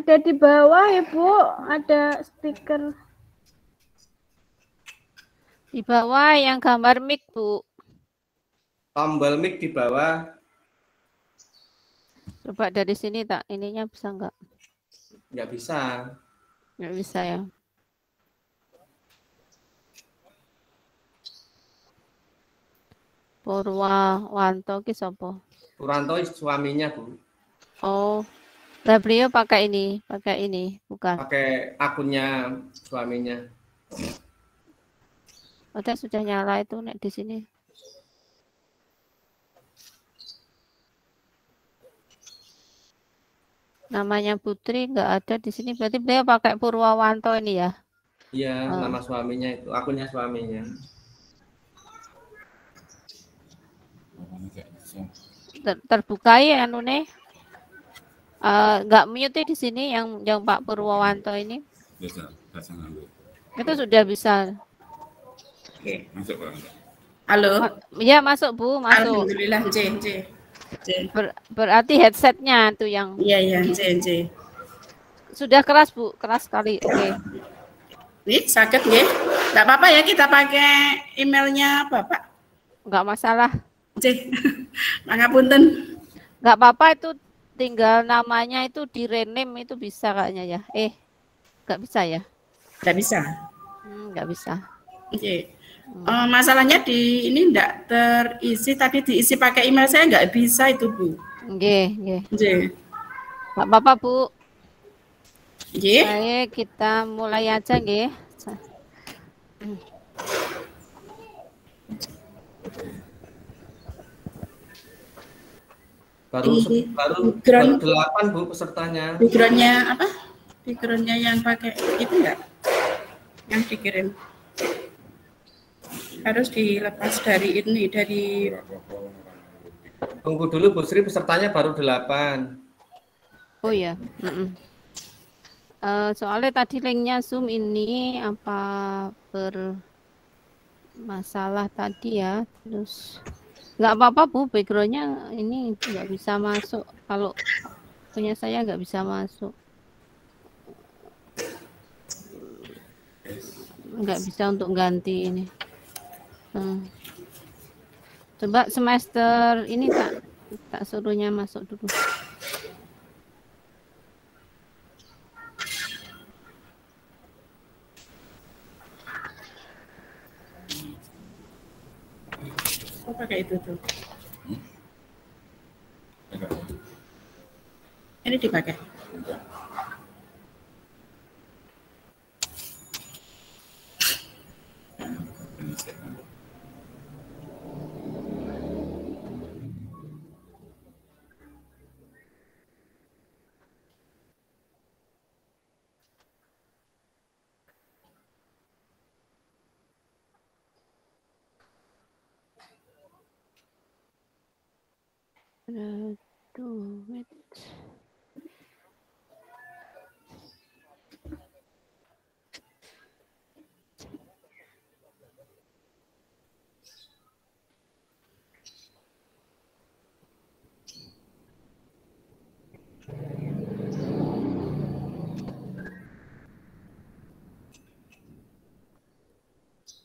Ada di bawah, Ibu. Ada stiker. Di bawah yang gambar mic, Bu. Tombol mic di bawah. Coba dari sini tak, ininya bisa nggak? Nggak bisa. Nggak bisa ya. Purwawanto ki sapa? Purwanto suaminya, Bu. Oh, lah beliau pakai ini, bukan? Pakai akunnya suaminya. Oh, sudah nyala itu nek di sini. Namanya Putri nggak ada di sini. Berarti beliau pakai Purwawanto ini ya? Iya, nama suaminya itu, akunnya suaminya. Terbuka ya anu nih. Nggak mute di sini yang Pak Purwawanto ini. Itu sudah bisa. Oke. Masuk, Pak. Halo. Ya, masuk, Bu, masuk. Alhamdulillah, C. Berarti headsetnya tuh yang. Iya, C. Sudah keras, Bu, keras sekali. Oke. Nih, sakit nggih? Enggak apa-apa ya kita pakai emailnya Bapak. Enggak masalah. C. Pangapunten. Enggak apa-apa, itu tinggal namanya itu di rename itu bisa kayaknya ya. Enggak bisa ya? Enggak bisa. Enggak bisa. Oke. Masalahnya di ini enggak terisi, tadi diisi pakai email saya enggak bisa itu, Bu. Nggih. Nggih. Enggak apa-apa, Bu. Nggih. Baik, kita mulai aja nggih. Baru 8, Bu, pesertanya. Backgroundnya apa? Backgroundnya yang pakai itu enggak? Yang dikirim. Harus dilepas dari ini, dari. Tunggu dulu, Bu Sri, pesertanya baru 8. Oh ya. Soalnya tadi linknya Zoom ini apa bermasalah tadi ya. Terus nggak apa-apa, Bu, backgroundnya ini nggak bisa masuk. Kalau punya saya nggak bisa masuk. Nggak bisa untuk ganti ini. Coba semester ini tak suruhnya masuk dulu. Oh, pakai itu tuh. Ini dipakai. Do it.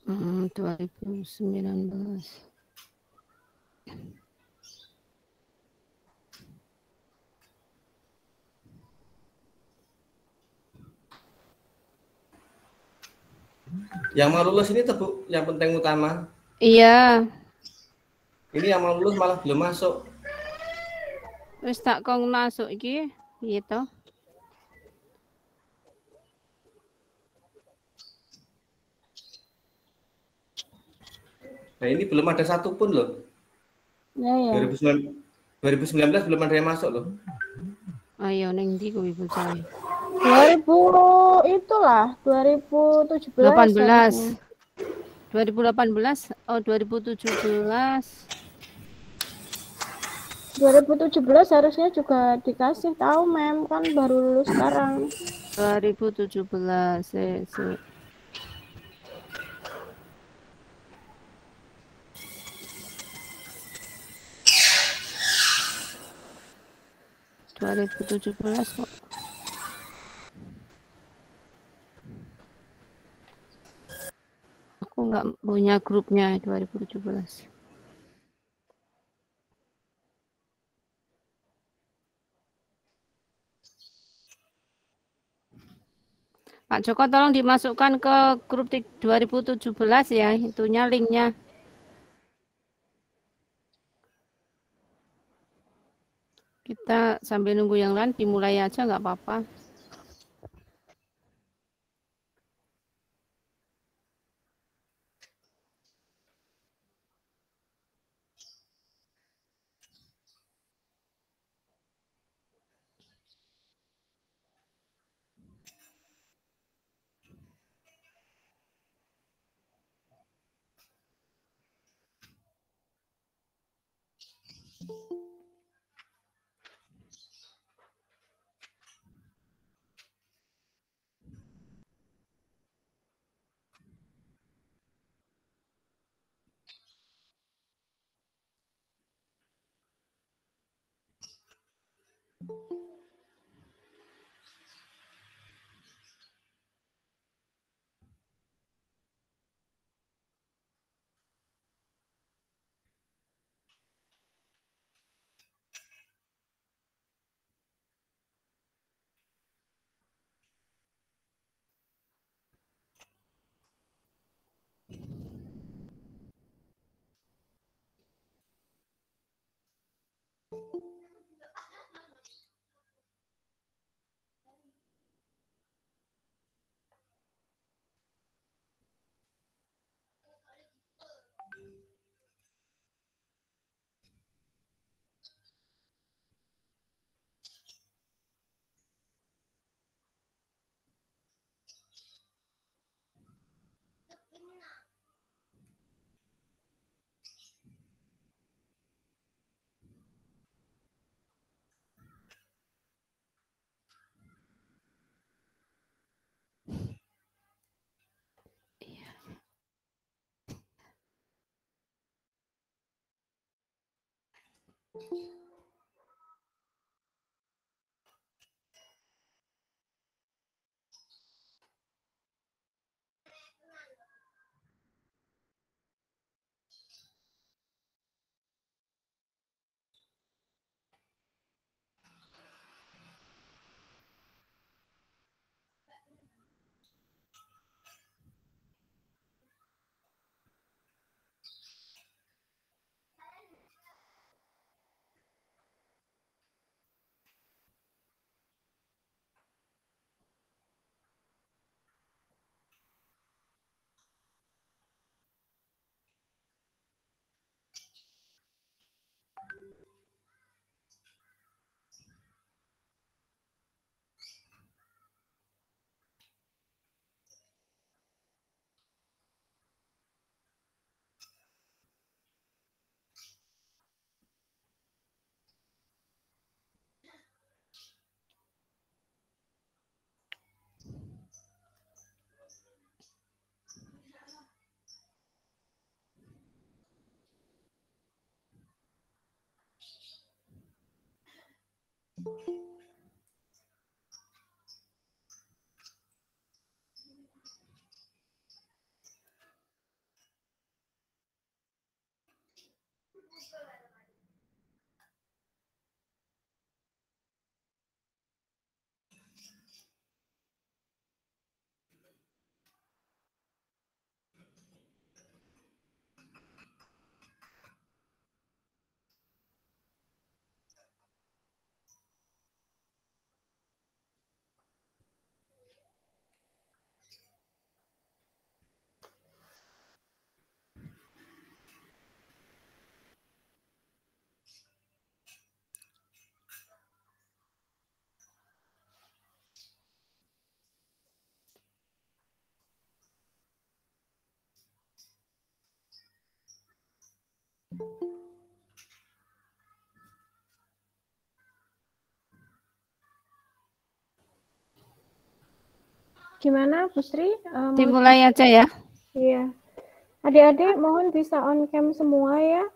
Hmm, 2019. Yang mau lulus ini tuh, Bu, yang penting utama. Iya. Ini yang mau lulus malah belum masuk. Wis tak kong masuk iki, gitu. Nah, ini belum ada satupun loh. Ya. 2019 belum ada yang masuk loh. Ayo neng di kuwi bocah. 2000 itulah 2017. 18. 2018, oh 2017. 2017 harusnya juga dikasih tahu, Mem, kan baru lulus sekarang. 2017. Kok nggak punya grupnya 2017. Pak Joko tolong dimasukkan ke grup 2017 ya, itunya linknya. Kita sambil nunggu yang lain dimulai aja nggak apa-apa. Gimana, Bu Sri? Dimulai aja ya. Iya. Adik-adik mohon bisa on cam semua ya.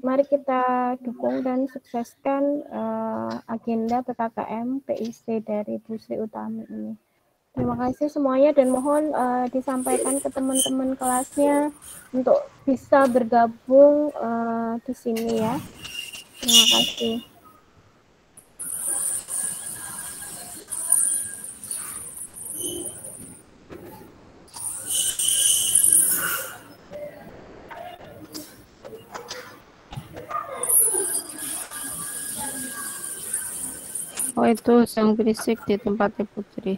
Mari kita dukung dan sukseskan agenda PKKM PIC dari Bu Sri Utami ini. Terima kasih semuanya dan mohon disampaikan ke teman-teman kelasnya untuk bisa bergabung di sini ya. Terima kasih. Oh itu yang berisik di tempatnya Putri.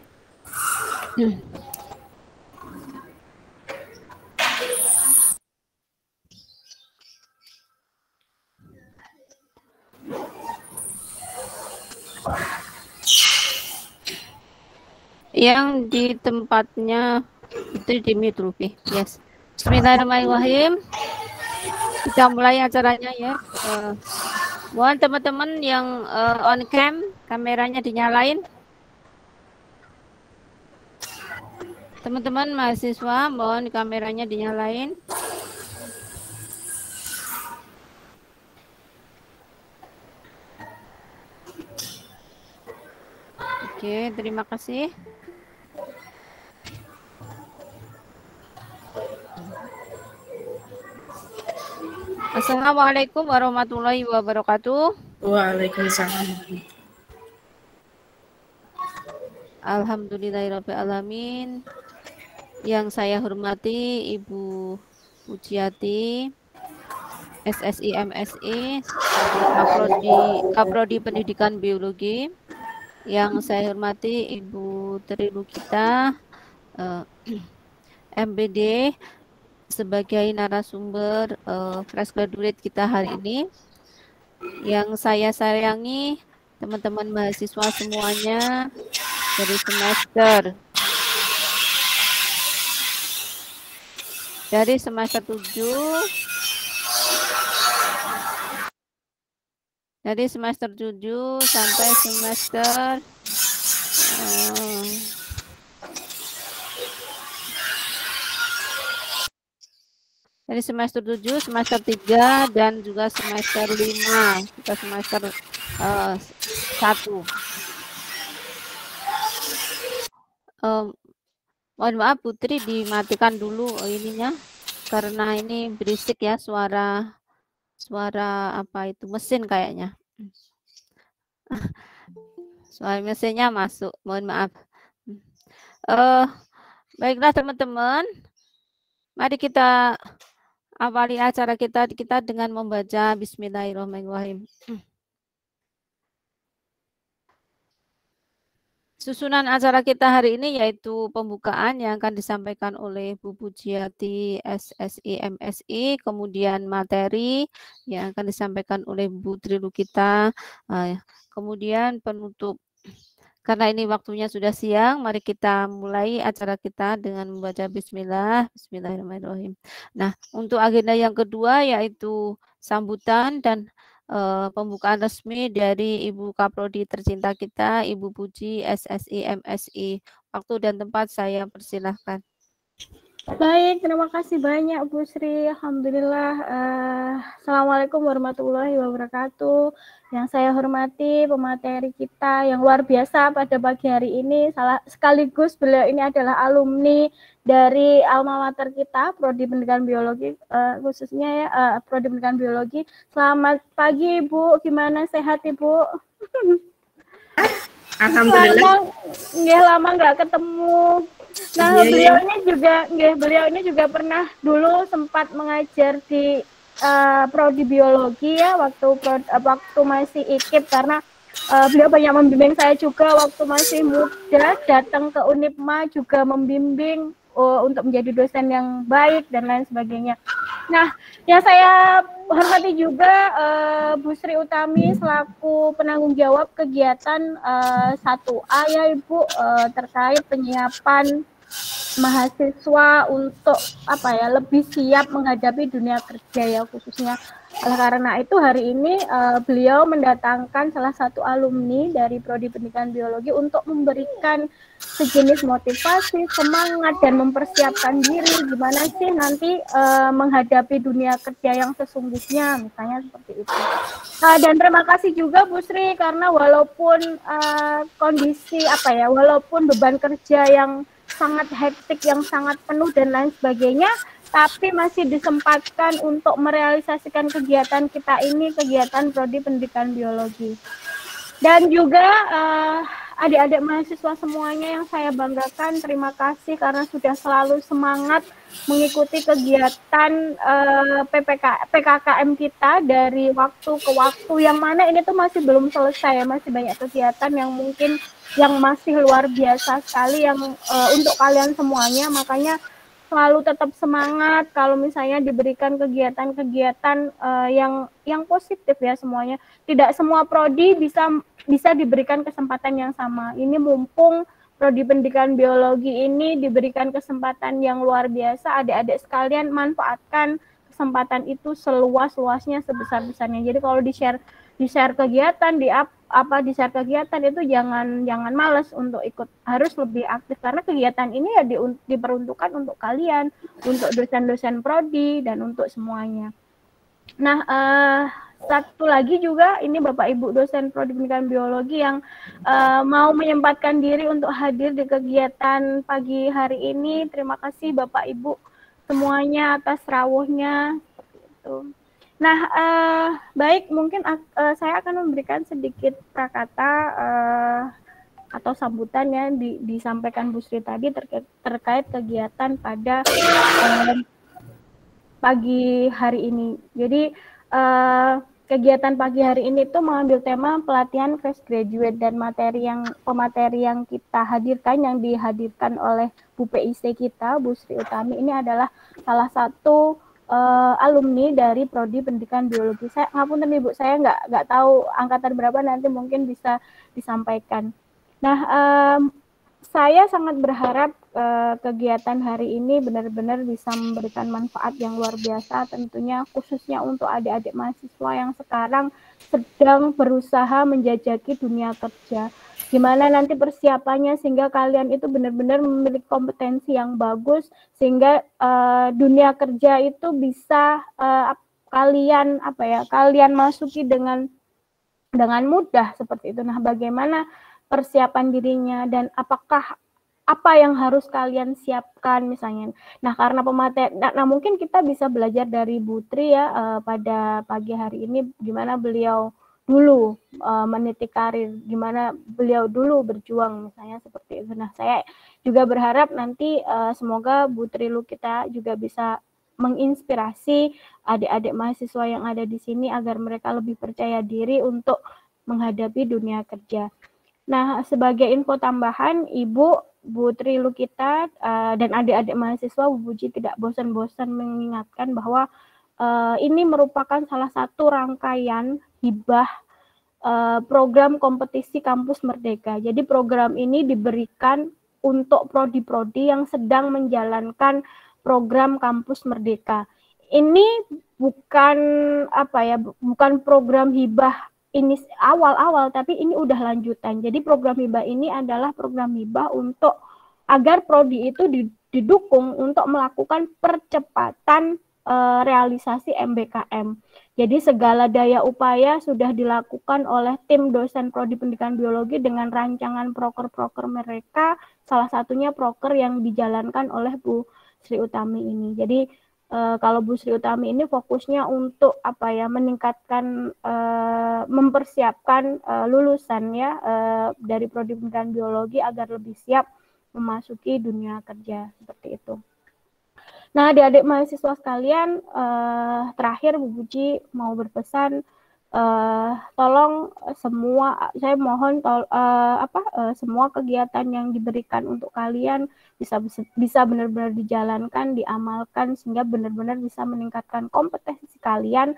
Yang di tempatnya Putri di mute Ruby. Yes. Bismillahirrahmanirrahim. Kita mulai acaranya ya. Mohon teman-teman yang on cam, kameranya dinyalain. Teman-teman mahasiswa, mohon kameranya dinyalain. Oke, terima kasih. Assalamualaikum warahmatullahi wabarakatuh. Waalaikumsalam. Alhamdulillahirrahmanirrahim. Yang saya hormati Ibu Pujiati, SSI MSI, Kaprodi Pendidikan Biologi. Yang saya hormati Ibu Tri Lukita, MBD, sebagai narasumber fresh graduate kita hari ini. Yang saya sayangi teman-teman mahasiswa semuanya dari semester 7 sampai semester dari semester 7, semester 3, dan juga semester 5. Kita semester 1. Mohon maaf Putri, dimatikan dulu ininya. Karena ini berisik ya, suara apa itu, mesin kayaknya. Suara mesinnya masuk, mohon maaf. Baiklah teman-teman. Mari kita awali acara kita dengan membaca Bismillahirrahmanirrahim. Susunan acara kita hari ini yaitu pembukaan yang akan disampaikan oleh Bu Pujiati SSI MSI, kemudian materi yang akan disampaikan oleh Bu Tri Lukita, kemudian penutup. Karena ini waktunya sudah siang, mari kita mulai acara kita dengan membaca Bismillahirrahmanirrahim. Nah, untuk agenda yang kedua yaitu sambutan dan pembukaan resmi dari Ibu Kaprodi tercinta kita, Ibu Puji SSI MSI. Waktu dan tempat saya persilahkan. Baik, terima kasih banyak Bu Sri. Alhamdulillah. Assalamualaikum warahmatullahi wabarakatuh. Yang saya hormati pemateri kita yang luar biasa pada pagi hari ini. Sekaligus beliau ini adalah alumni dari alma mater kita, Prodi Pendidikan Biologi, khususnya ya Prodi Pendidikan Biologi. Selamat pagi Ibu, gimana sehat Ibu? Alhamdulillah. Lama nggak ketemu. Nah, beliau ini juga pernah dulu sempat mengajar di prodi biologi ya waktu masih IKIP, karena beliau banyak membimbing saya juga waktu masih muda, datang ke Unipma juga membimbing untuk menjadi dosen yang baik dan lain sebagainya. Nah, yang saya hormati juga Bu Sri Utami selaku penanggung jawab kegiatan 1A ya Ibu, terkait penyiapan mahasiswa untuk apa ya, lebih siap menghadapi dunia kerja ya khususnya. Oleh karena itu hari ini beliau mendatangkan salah satu alumni dari Prodi Pendidikan Biologi untuk memberikan sejenis motivasi, semangat, dan mempersiapkan diri gimana sih nanti menghadapi dunia kerja yang sesungguhnya, misalnya seperti itu. Dan terima kasih juga Bu Sri, karena walaupun kondisi apa ya, walaupun beban kerja yang sangat hektik, yang sangat penuh dan lain sebagainya, tapi masih disempatkan untuk merealisasikan kegiatan kita ini, kegiatan Prodi Pendidikan Biologi. Dan juga adik-adik mahasiswa semuanya yang saya banggakan, terima kasih karena sudah selalu semangat mengikuti kegiatan PKKM kita dari waktu ke waktu, yang mana ini tuh masih belum selesai, masih banyak kegiatan yang mungkin yang masih luar biasa sekali yang untuk kalian semuanya. Makanya selalu tetap semangat kalau misalnya diberikan kegiatan-kegiatan yang positif ya semuanya. Tidak semua prodi bisa diberikan kesempatan yang sama. Ini mumpung Prodi Pendidikan Biologi ini diberikan kesempatan yang luar biasa, adik-adik sekalian manfaatkan kesempatan itu seluas-luasnya, sebesar-besarnya. Jadi kalau di-share kegiatan, di-share kegiatan itu jangan malas untuk ikut, harus lebih aktif karena kegiatan ini ya diperuntukkan untuk kalian, untuk dosen-dosen prodi dan untuk semuanya. Nah, satu lagi juga ini Bapak Ibu dosen Prodi Pendidikan Biologi yang mau menyempatkan diri untuk hadir di kegiatan pagi hari ini. Terima kasih Bapak Ibu semuanya atas rawuhnya. Gitu. Nah, baik, mungkin saya akan memberikan sedikit prakata atau sambutan yang disampaikan Bu Sri tadi terkait kegiatan pada pagi hari ini. Jadi kegiatan pagi hari ini tuh mengambil tema pelatihan fresh graduate, dan pemateri yang kita hadirkan, yang dihadirkan oleh Bu PIC kita, Bu Sri Utami, ini adalah salah satu alumni dari Prodi Pendidikan Biologi. Saya ngapunten Ibu, saya nggak tahu angkatan berapa, nanti mungkin bisa disampaikan. Nah, saya sangat berharap kegiatan hari ini benar-benar bisa memberikan manfaat yang luar biasa, tentunya khususnya untuk adik-adik mahasiswa yang sekarang sedang berusaha menjajaki dunia kerja. Gimana nanti persiapannya sehingga kalian itu benar-benar memiliki kompetensi yang bagus, sehingga dunia kerja itu bisa kalian masuki dengan mudah seperti itu. Nah, bagaimana persiapan dirinya dan apa yang harus kalian siapkan misalnya. Nah, karena mungkin kita bisa belajar dari Bu Tri ya pada pagi hari ini, gimana beliau dulu meniti karir, gimana beliau dulu berjuang misalnya seperti itu. Nah, saya juga berharap nanti semoga Bu Tri lu kita juga bisa menginspirasi adik-adik mahasiswa yang ada di sini agar mereka lebih percaya diri untuk menghadapi dunia kerja. Nah, sebagai info tambahan, Ibu, Bu Tri Lukita, dan adik-adik mahasiswa, Bu Puji tidak bosan-bosan mengingatkan bahwa ini merupakan salah satu rangkaian hibah program kompetisi Kampus Merdeka. Jadi program ini diberikan untuk prodi-prodi yang sedang menjalankan program Kampus Merdeka. Ini bukan program hibah ini awal-awal, tapi ini udah lanjutan. Jadi program hibah ini adalah program hibah untuk agar prodi itu didukung untuk melakukan percepatan realisasi MBKM. Jadi segala daya upaya sudah dilakukan oleh tim dosen Prodi Pendidikan Biologi dengan rancangan proker-proker mereka, salah satunya proker yang dijalankan oleh Bu Sri Utami ini. Jadi kalau Bu Sri Utami ini fokusnya untuk meningkatkan, mempersiapkan lulusan ya dari Prodi Pendidikan Biologi agar lebih siap memasuki dunia kerja seperti itu. Nah, adik-adik mahasiswa sekalian, terakhir Bu Puji mau berpesan, tolong saya mohon semua kegiatan yang diberikan untuk kalian bisa benar-benar dijalankan, diamalkan, sehingga benar-benar bisa meningkatkan kompetensi kalian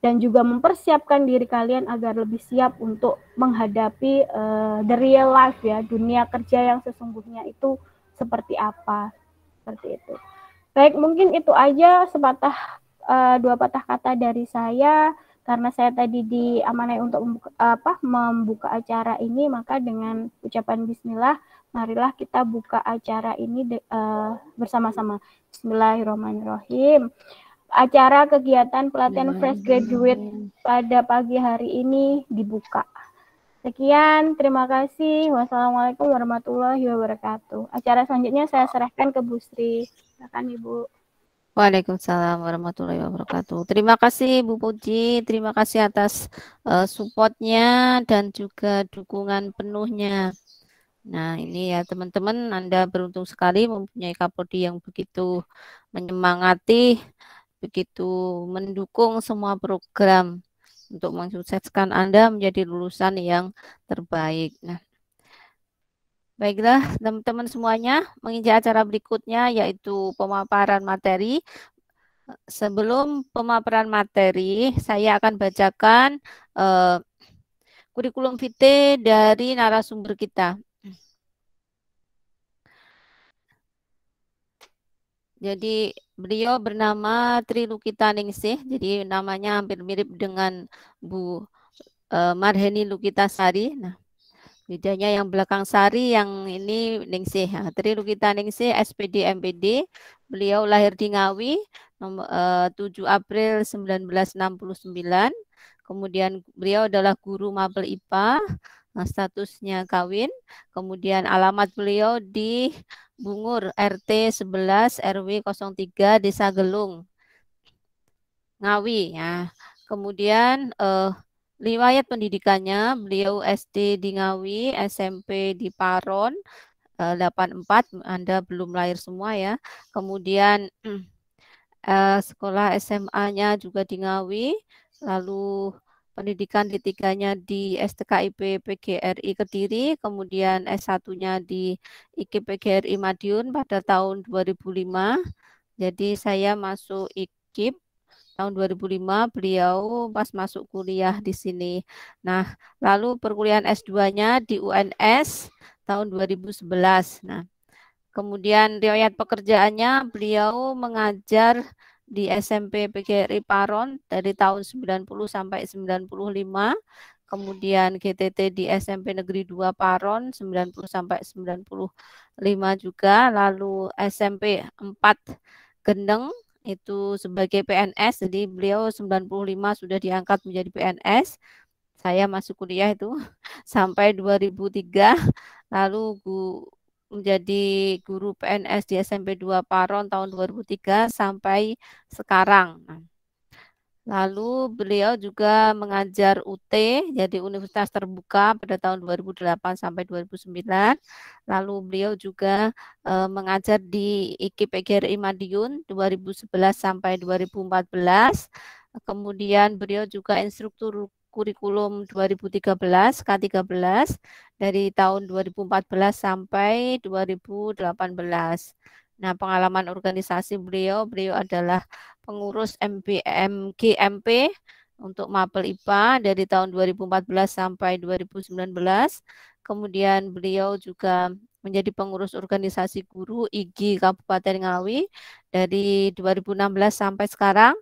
dan juga mempersiapkan diri kalian agar lebih siap untuk menghadapi the real life ya, dunia kerja yang sesungguhnya itu seperti apa, seperti itu. Baik, mungkin itu aja dua patah kata dari saya. Karena saya tadi diamanai untuk membuka acara ini, maka dengan ucapan bismillah, marilah kita buka acara ini bersama-sama. Bismillahirrahmanirrahim. Acara kegiatan pelatihan fresh graduate pada pagi hari ini dibuka. Sekian, terima kasih. Wassalamualaikum warahmatullahi wabarakatuh. Acara selanjutnya saya serahkan ke Bu Sri. Silakan Ibu. Waalaikumsalam warahmatullahi wabarakatuh. Terima kasih Bu Puji, terima kasih atas supportnya dan juga dukungan penuhnya. Nah ini ya teman-teman, Anda beruntung sekali mempunyai Kapoldi yang begitu menyemangati, begitu mendukung semua program untuk mensukseskan Anda menjadi lulusan yang terbaik. Nah, baiklah teman-teman semuanya, menginjak acara berikutnya yaitu pemaparan materi. Sebelum pemaparan materi, saya akan bacakan kurikulum vitae dari narasumber kita. Jadi beliau bernama Tri Lukita Ningsih, jadi namanya hampir mirip dengan Bu Marheni Lukitasari. Nah, bedanya yang belakang Sari, yang ini Ningsih. Nah, Tri Lukita Ningsih, SPD MPD. Beliau lahir di Ngawi, 7 April 1969. Kemudian beliau adalah guru mapel IPA, statusnya kawin. Kemudian alamat beliau di Bungur, RT 11 RW 03 Desa Gelung, Ngawi. Ya. Kemudian riwayat pendidikannya, beliau SD di Ngawi, SMP di Paron, 84, Anda belum lahir semua ya. Kemudian sekolah SMA-nya juga di Ngawi, lalu pendidikan D3-nya di STKIP PGRI Kediri, kemudian S1-nya di IKIP PGRI Madiun pada tahun 2005. Jadi saya masuk IKIP tahun 2005, beliau pas masuk kuliah di sini. Nah, lalu perkuliahan S2-nya di UNS tahun 2011. Nah, kemudian riwayat pekerjaannya, beliau mengajar di SMP PGRI Paron dari tahun 90 sampai 95. Kemudian GTT di SMP Negeri 2 Paron 90 sampai 95 juga. Lalu SMP 4 Gendeng itu sebagai PNS. Jadi beliau 95 sudah diangkat menjadi PNS. Saya masuk kuliah itu sampai 2003. Lalu menjadi guru PNS di SMP 2 Paron tahun 2003 sampai sekarang. Lalu beliau juga mengajar UT, jadi Universitas Terbuka pada tahun 2008 sampai 2009. Lalu beliau juga mengajar di IKIP PGRI Madiun 2011 sampai 2014. Kemudian beliau juga instruktur kurikulum 2013, K13 dari tahun 2014 sampai 2018. Nah, pengalaman organisasi beliau adalah pengurus GMP untuk mapel IPA dari tahun 2014 sampai 2019. Kemudian beliau juga menjadi pengurus organisasi guru IGI Kabupaten Ngawi dari 2016 sampai sekarang.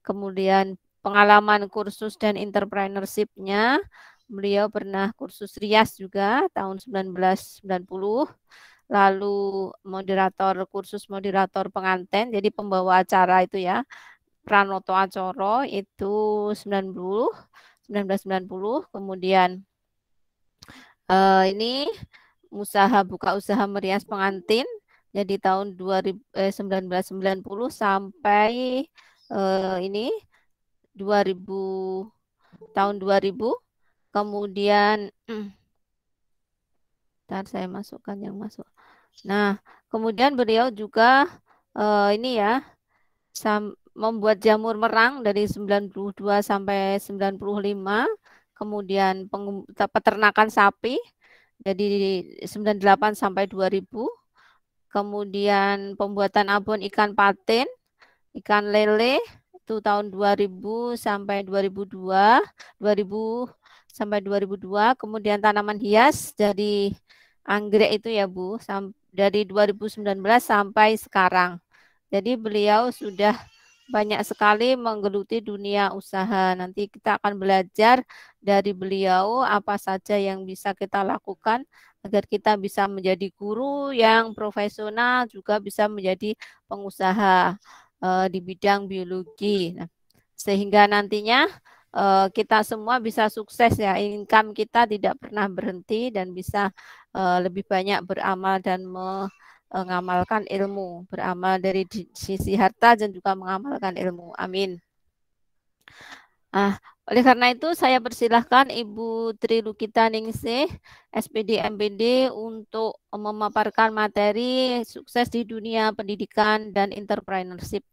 Kemudian pengalaman kursus dan entrepreneurship-nya, beliau pernah kursus Rias juga tahun 1990. Lalu kursus moderator pengantin, jadi pembawa acara itu ya, Pranoto Acoro itu 1990. Kemudian ini buka usaha merias pengantin, jadi tahun 1990 sampai ini 2000, tahun 2000. Kemudian ntar saya masukkan yang masuk. Nah, kemudian beliau juga ini ya membuat jamur merang dari 92 sampai 95. Kemudian peternakan sapi jadi 98 sampai 2000. Kemudian pembuatan abon ikan patin, ikan lele itu tahun 2000 sampai 2002, 2000 sampai 2002. Kemudian tanaman hias dari anggrek itu ya Bu, dari 2019 sampai sekarang. Jadi beliau sudah banyak sekali menggeluti dunia usaha. Nanti kita akan belajar dari beliau apa saja yang bisa kita lakukan agar kita bisa menjadi guru yang profesional, juga bisa menjadi pengusaha di bidang biologi. Nah, sehingga nantinya kita semua bisa sukses ya, income kita tidak pernah berhenti dan bisa lebih banyak beramal dan mengamalkan ilmu, beramal dari sisi harta dan juga mengamalkan ilmu. Amin. Oleh karena itu saya persilahkan Ibu Tri Lukita Ningsih, SPD MPD untuk memaparkan materi sukses di dunia pendidikan dan entrepreneurship.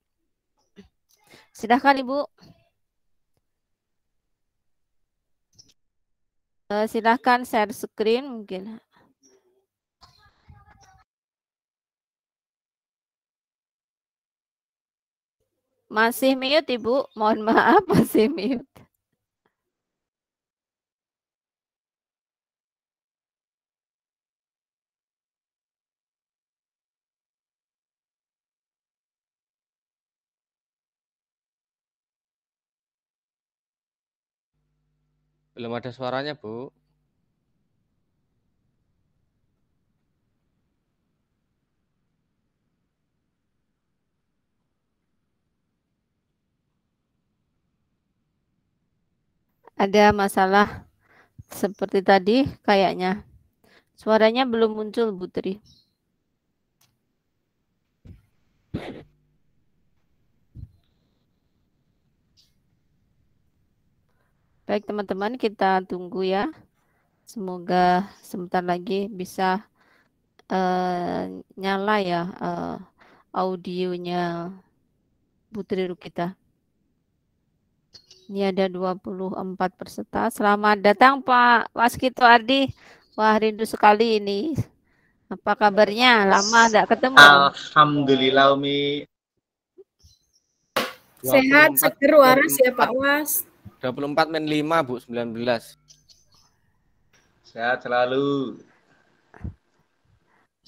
Silahkan Ibu. Silahkan share screen mungkin. Masih mute Ibu, mohon maaf masih mute. Belum ada suaranya, Bu. Ada masalah seperti tadi kayaknya. Suaranya belum muncul, Bu Tri. Baik teman-teman, kita tunggu ya. Semoga sebentar lagi bisa nyala ya audionya Bu Tri Lukita. Ini ada 24 peserta. Selamat datang Pak Waskito Ardi. Wah, rindu sekali ini. Apa kabarnya? Lama tidak ketemu. Alhamdulillah Umi. Sehat, seger, waras ya Pak Was. 24 min 5 Bu, 19. Sehat selalu.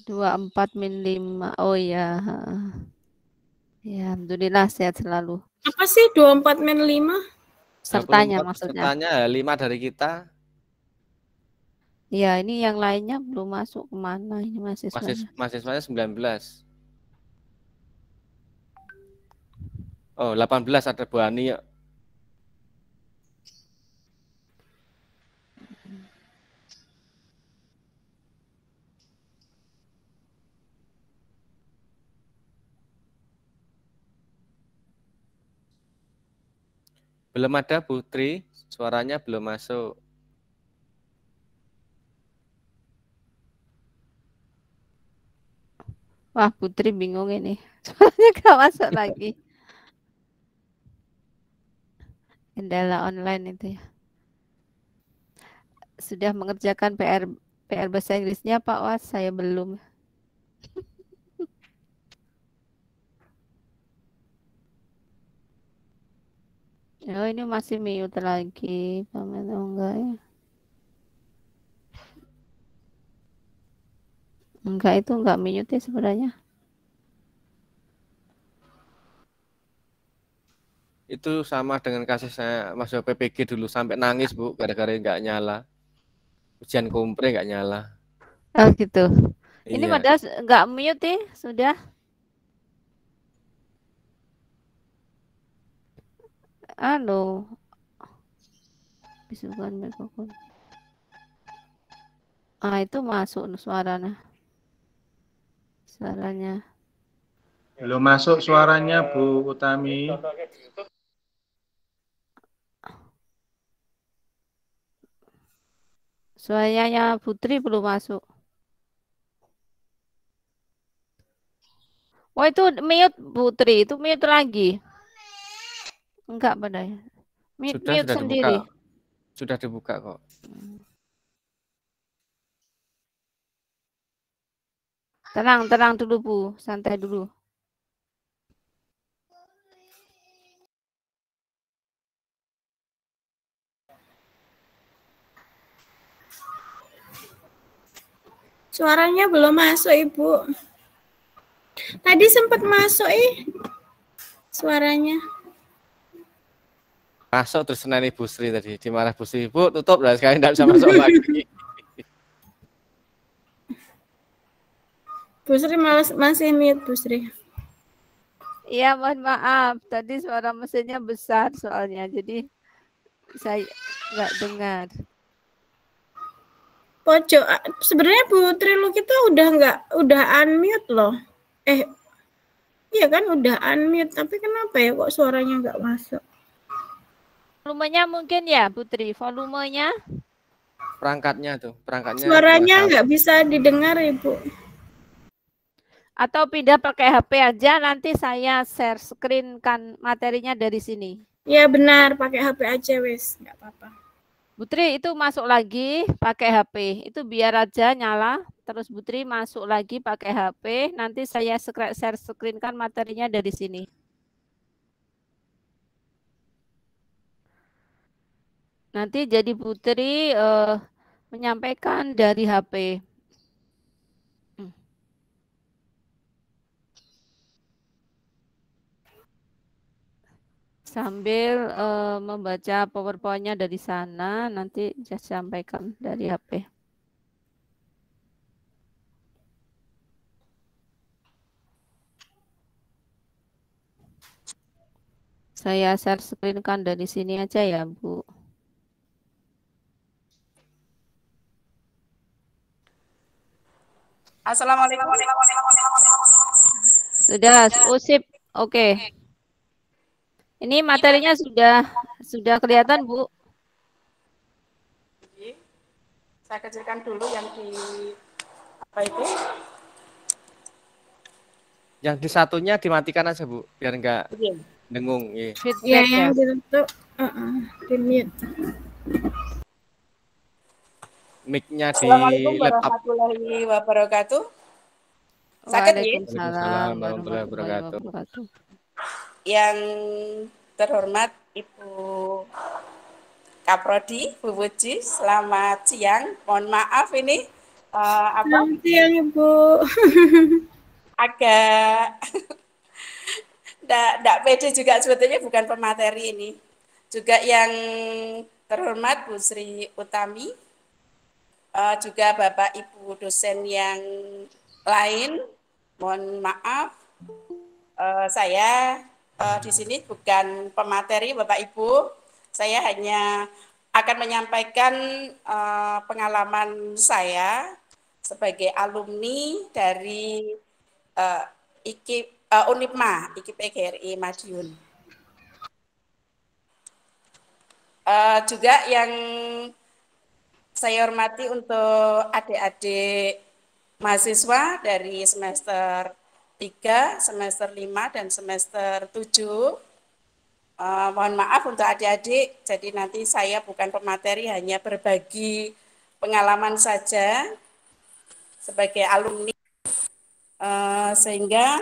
24 min 5. Oh ya. Ya, alhamdulillah sehat selalu. Apa sih 24 min 5? Sertanya maksudnya. Sertanya 5 dari kita. Ya, ini yang lainnya belum masuk kemana ini mahasiswanya? Mahasiswanya 19. Oh, 18 ada Bu Ani ya. Belum ada Putri, suaranya belum masuk. Wah, Putri bingung ini. Suaranya gak masuk lagi. Kendala online itu ya. Sudah mengerjakan PR bahasa Inggrisnya Pak Was? Saya belum. Oh, ini masih mute lagi. Pamer enggak ya? Enggak, itu enggak mute ya sebenarnya. Itu sama dengan kasus saya masuk PPG dulu sampai nangis Bu, gara-gara nggak nyala. Ujian kompre nggak nyala. Oh gitu. Ini Iya. padahal enggak mute ya, sudah. Halo. Bisukan mikrofon. Itu masuk suaranya. Suaranya. Belum masuk suaranya Bu Utami. Suaranya Putri belum masuk. Oh, itu mute Putri, itu mute lagi. Enggak pada ya. Mute sendiri. Dibuka. Sudah dibuka kok. Tenang dulu Bu, santai dulu. Suaranya belum masuk, Ibu. Tadi sempat masuk, suaranya. Masuk terus senani Bu Sri tadi, dimarah Bu Sri. Bu, tutup lah sekarang enggak bisa masuk lagi. Bu Sri masih mute, Bu Sri. Iya, mohon maaf. Tadi suara mesinnya besar soalnya, jadi saya nggak dengar. Pojok, sebenarnya Bu Triluki itu udah unmute loh. Iya kan udah unmute, tapi kenapa ya kok suaranya nggak masuk? Volumenya mungkin ya, Putri. Volumenya. Perangkatnya. Suaranya nggak bisa didengar, Ibu. Atau pindah pakai HP aja, nanti saya share screen kan materinya dari sini. Ya benar, pakai HP aja wes, nggak apa-apa. Putri itu masuk lagi pakai HP, itu biar aja nyala. Terus Putri masuk lagi pakai HP, nanti saya share screen kan materinya dari sini. Nanti jadi Putri menyampaikan dari HP. Sambil membaca PowerPoint-nya dari sana, nanti saya sampaikan dari HP. Saya share screen kan dari sini aja ya, Bu. Assalamualaikum. Sudah, sip. Oke. Ini materinya sudah kelihatan, Bu. Saya kecilkan dulu yang di apa itu? Yang di satunya dimatikan aja, Bu, biar enggak dengung. Ya, Feedback yang ditutup, di mute. Mic-nya di Assalamualaikum laptop. warahmatullahi wabarakatuh. Waalaikumsalam warahmatullahi wabarakatuh. Yang terhormat Ibu Kaprodi, Bu Puji, selamat siang. Mohon maaf ini Selamat siang, Ibu. agak enggak pede juga sebetulnya, bukan pemateri ini. Juga yang terhormat Bu Sri Utami, juga Bapak Ibu dosen yang lain, mohon maaf, saya di sini bukan pemateri Bapak Ibu, saya hanya akan menyampaikan pengalaman saya sebagai alumni dari UNIPMA, IKIP PGRI Madiun. Juga yang saya hormati untuk adik-adik mahasiswa dari semester 3, semester 5, dan semester 7. Mohon maaf untuk adik-adik, jadi nanti saya bukan pemateri, hanya berbagi pengalaman saja sebagai alumni, sehingga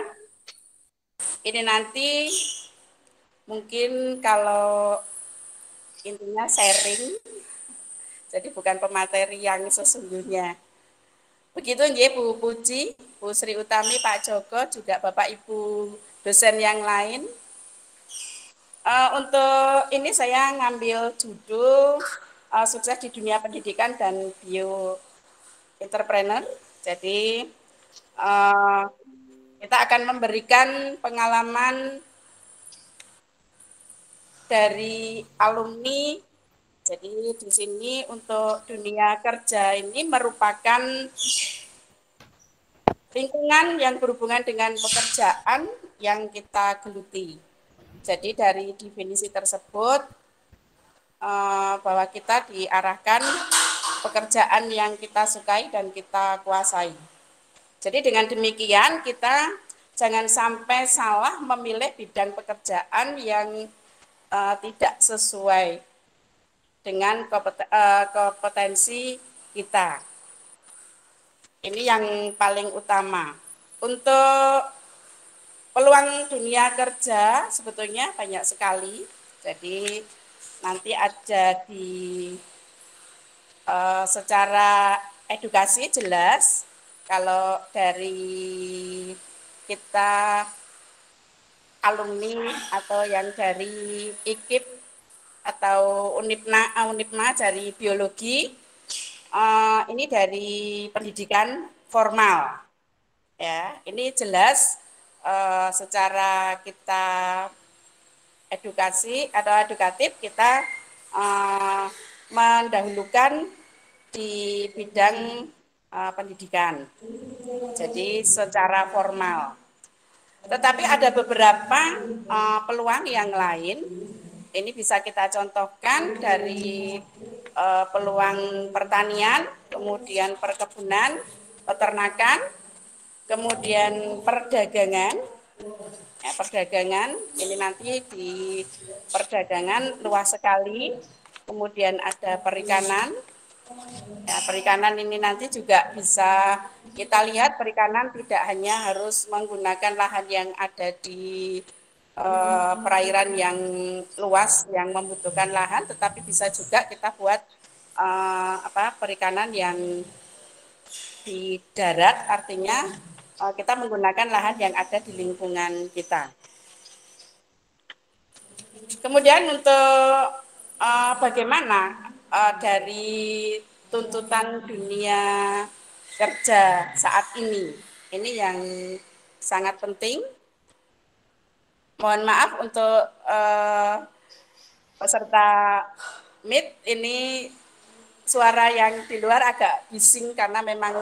ini nanti mungkin kalau intinya sharing, jadi bukan pemateri yang sesungguhnya. Begitu nggih Bu Puji, Bu Sri Utami, Pak Joko, juga Bapak Ibu dosen yang lain. Untuk ini saya ngambil judul sukses di dunia pendidikan dan bio entrepreneur. Jadi kita akan memberikan pengalaman dari alumni. Jadi di sini untuk dunia kerja ini merupakan lingkungan yang berhubungan dengan pekerjaan yang kita geluti. Jadi dari definisi tersebut bahwa kita diarahkan pekerjaan yang kita sukai dan kita kuasai. Jadi dengan demikian kita jangan sampai salah memilih bidang pekerjaan yang tidak sesuai dengan kompetensi kita. Ini yang paling utama. Untuk peluang dunia kerja sebetulnya banyak sekali. Jadi nanti ada di secara edukasi jelas, kalau dari kita alumni atau yang dari IKIP atau Unipma dari biologi, ini dari pendidikan formal. Ya, ini jelas secara kita edukasi atau edukatif kita mendahulukan di bidang pendidikan. Jadi secara formal. Tetapi ada beberapa peluang yang lain. Ini bisa kita contohkan dari peluang pertanian, kemudian perkebunan, peternakan, kemudian perdagangan. Ya, perdagangan ini nanti di perdagangan luas sekali. Kemudian ada perikanan. Ya, perikanan ini nanti juga bisa kita lihat perikanan tidak hanya harus menggunakan lahan yang ada di perairan yang luas yang membutuhkan lahan, tetapi bisa juga kita buat perikanan yang di darat, artinya kita menggunakan lahan yang ada di lingkungan kita. Kemudian untuk bagaimana dari tuntutan dunia kerja saat ini yang sangat penting. Mohon maaf untuk peserta Meet, ini suara yang di luar agak bising karena memang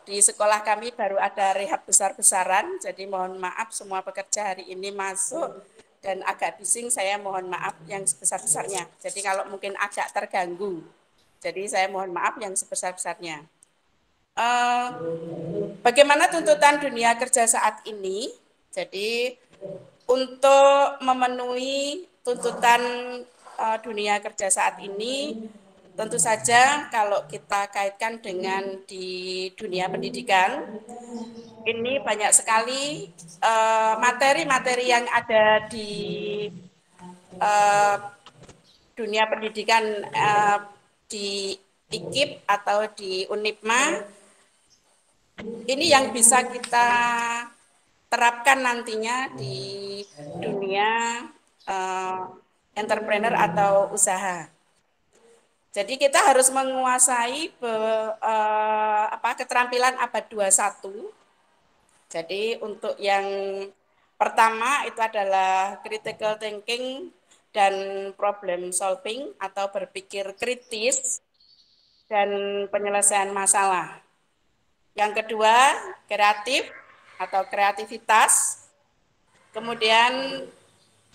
di sekolah kami baru ada rehab besar-besaran, jadi mohon maaf semua pekerja hari ini masuk dan agak bising, saya mohon maaf yang sebesar-besarnya. Jadi kalau mungkin agak terganggu, jadi saya mohon maaf yang sebesar-besarnya. Bagaimana tuntutan dunia kerja saat ini? Jadi untuk memenuhi tuntutan dunia kerja saat ini, tentu saja kalau kita kaitkan dengan di dunia pendidikan, ini banyak sekali materi-materi yang ada di dunia pendidikan di IKIP atau di Unipma, ini yang bisa kita terapkan nantinya di dunia entrepreneur atau usaha. Jadi kita harus menguasai keterampilan abad 21. Jadi untuk yang pertama itu adalah critical thinking dan problem solving atau berpikir kritis dan penyelesaian masalah. Yang kedua, kreatif atau kreativitas. Kemudian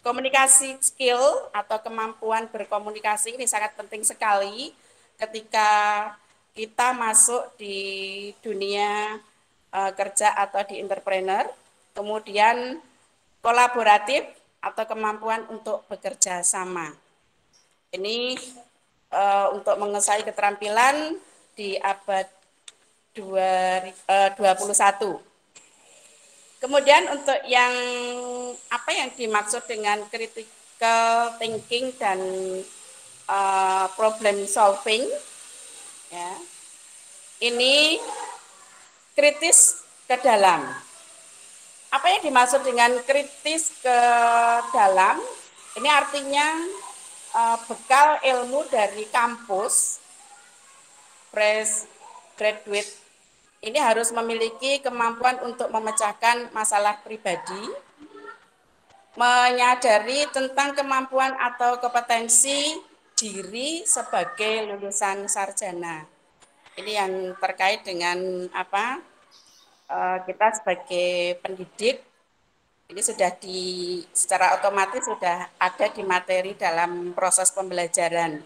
komunikasi skill atau kemampuan berkomunikasi ini sangat penting sekali ketika kita masuk di dunia kerja atau di entrepreneur. Kemudian kolaboratif atau kemampuan untuk bekerja sama. Ini untuk menguasai keterampilan di abad 21. Kemudian untuk yang apa yang dimaksud dengan critical thinking dan problem solving, ya, ini kritis ke dalam. Apa yang dimaksud dengan kritis ke dalam? Ini artinya bekal ilmu dari kampus, fresh graduate ini harus memiliki kemampuan untuk memecahkan masalah pribadi, menyadari tentang kemampuan atau kompetensi diri sebagai lulusan sarjana. Ini yang terkait dengan kita sebagai pendidik, ini sudah secara otomatis sudah ada di materi dalam proses pembelajaran.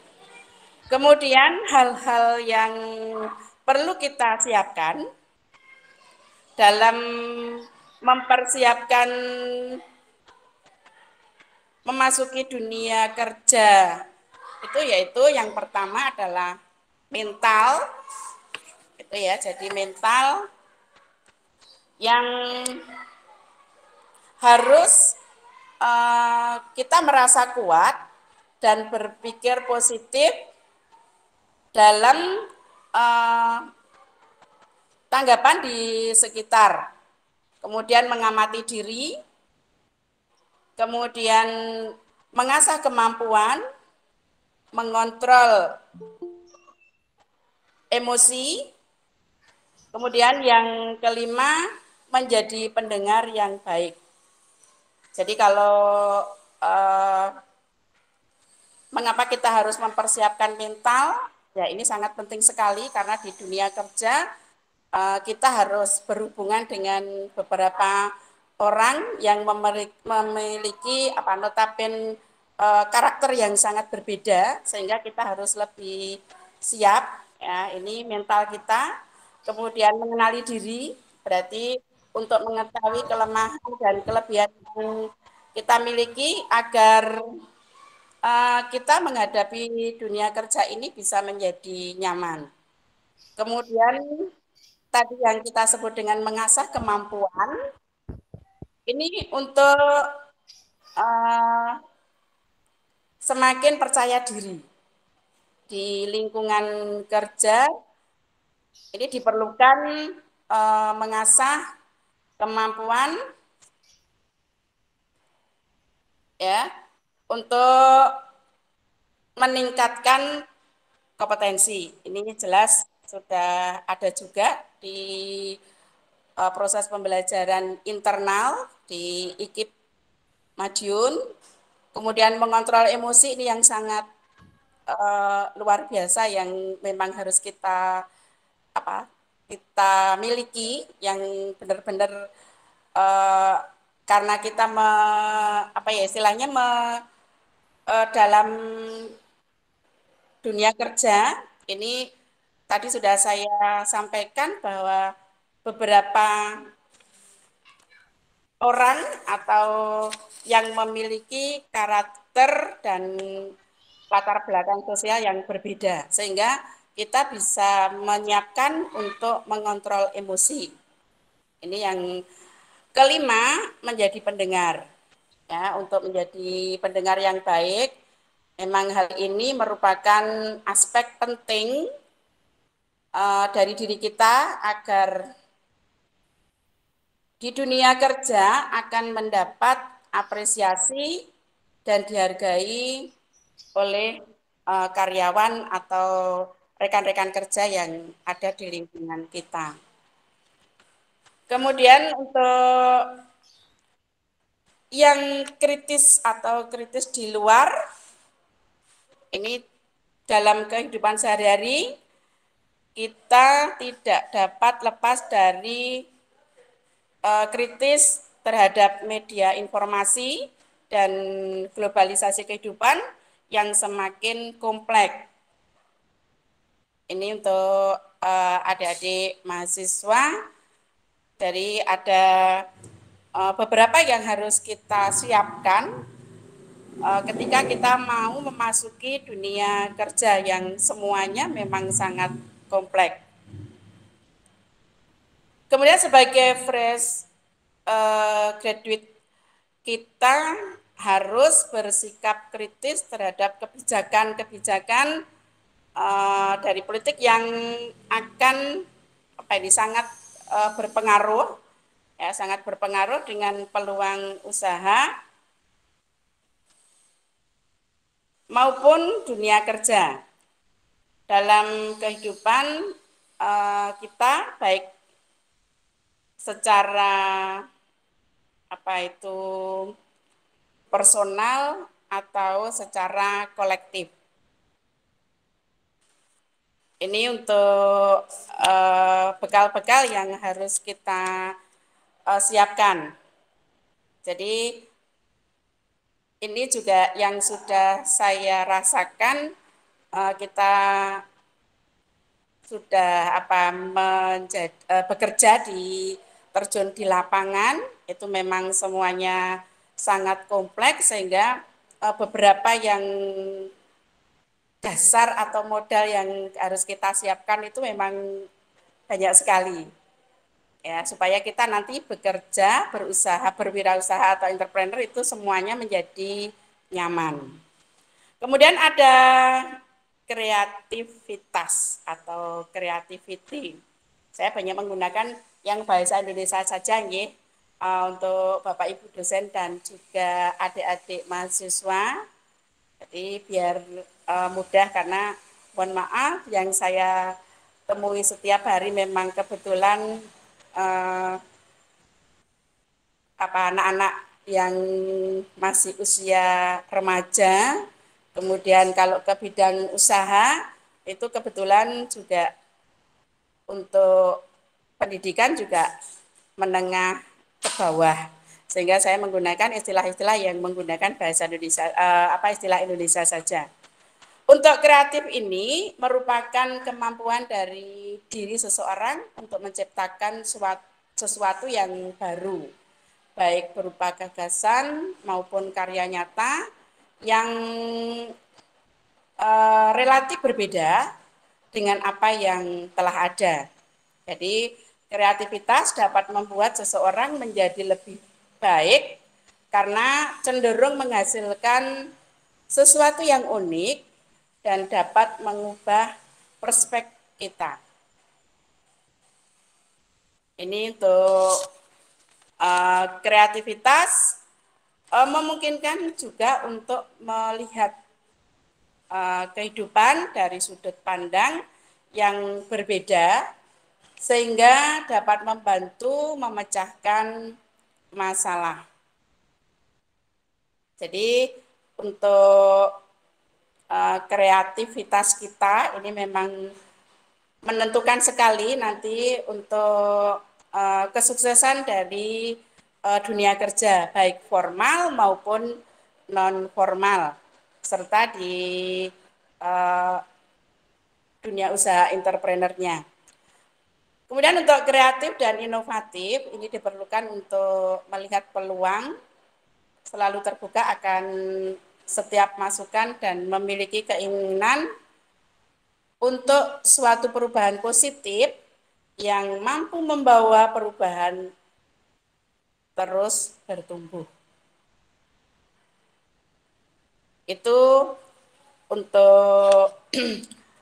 Kemudian hal-hal yang perlu kita siapkan dalam mempersiapkan memasuki dunia kerja itu yaitu yang pertama adalah mental, itu ya, jadi mental yang harus kita merasa kuat dan berpikir positif dalam tanggapan di sekitar, kemudian mengamati diri, kemudian mengasah kemampuan, mengontrol emosi, kemudian yang kelima menjadi pendengar yang baik. Jadi kalau mengapa kita harus mempersiapkan mental? Ya ini sangat penting sekali karena di dunia kerja kita harus berhubungan dengan beberapa orang yang memiliki notabene karakter yang sangat berbeda sehingga kita harus lebih siap ya ini mental kita. Kemudian mengenali diri berarti untuk mengetahui kelemahan dan kelebihan yang kita miliki agar kita menghadapi dunia kerja ini bisa menjadi nyaman. Kemudian tadi yang kita sebut dengan mengasah kemampuan, ini untuk semakin percaya diri di lingkungan kerja. Ini diperlukan mengasah kemampuan ya untuk meningkatkan kompetensi. Ini jelas sudah ada juga di proses pembelajaran internal di IKIP Madiun. Kemudian mengontrol emosi ini yang sangat luar biasa yang memang harus kita miliki yang benar-benar karena kita istilahnya dalam dunia kerja ini tadi sudah saya sampaikan bahwa beberapa orang atau yang memiliki karakter dan latar belakang sosial yang berbeda sehingga kita bisa menyiapkan untuk mengontrol emosi. Ini yang kelima menjadi pendengar. Ya, untuk menjadi pendengar yang baik, memang hal ini merupakan aspek penting dari diri kita agar di dunia kerja akan mendapat apresiasi dan dihargai oleh karyawan atau rekan-rekan kerja yang ada di lingkungan kita. Kemudian untuk yang kritis atau kritis di luar, ini dalam kehidupan sehari-hari kita tidak dapat lepas dari kritis terhadap media informasi dan globalisasi kehidupan yang semakin kompleks. Ini untuk adik-adik mahasiswa, dari ada beberapa yang harus kita siapkan ketika kita mau memasuki dunia kerja yang semuanya memang sangat kompleks. Kemudian sebagai fresh graduate kita harus bersikap kritis terhadap kebijakan-kebijakan dari politik yang akan sangat berpengaruh ya, sangat berpengaruh dengan peluang usaha maupun dunia kerja. Dalam kehidupan kita baik secara personal atau secara kolektif. Ini untuk bekal-bekal yang harus kita siapkan. Jadi ini juga yang sudah saya rasakan, kita sudah bekerja terjun di lapangan, itu memang semuanya sangat kompleks sehingga beberapa yang dasar atau modal yang harus kita siapkan itu memang banyak sekali. Ya, supaya kita nanti bekerja, berusaha, berwirausaha atau entrepreneur itu semuanya menjadi nyaman. Kemudian ada kreativitas atau creativity. Saya banyak menggunakan yang bahasa Indonesia saja, nggih. Untuk Bapak Ibu dosen dan juga adik-adik mahasiswa. Jadi biar mudah, karena mohon maaf yang saya temui setiap hari memang kebetulan anak-anak yang masih usia remaja. Kemudian kalau ke bidang usaha itu kebetulan juga untuk pendidikan juga menengah ke bawah, sehingga saya menggunakan istilah-istilah yang menggunakan bahasa Indonesia, istilah Indonesia saja. Untuk kreatif ini merupakan kemampuan dari diri seseorang untuk menciptakan sesuatu yang baru, baik berupa gagasan maupun karya nyata yang relatif berbeda dengan apa yang telah ada. Jadi kreativitas dapat membuat seseorang menjadi lebih baik karena cenderung menghasilkan sesuatu yang unik dan dapat mengubah perspektif kita. Ini untuk kreativitas memungkinkan juga untuk melihat kehidupan dari sudut pandang yang berbeda, sehingga dapat membantu memecahkan masalah. Jadi untuk kreativitas kita ini memang menentukan sekali nanti untuk kesuksesan dari dunia kerja, baik formal maupun non formal, serta di dunia usaha entrepreneurnya. Kemudian untuk kreatif dan inovatif ini diperlukan untuk melihat peluang, selalu terbuka akan setiap masukan dan memiliki keinginan untuk suatu perubahan positif yang mampu membawa perubahan terus bertumbuh. Itu untuk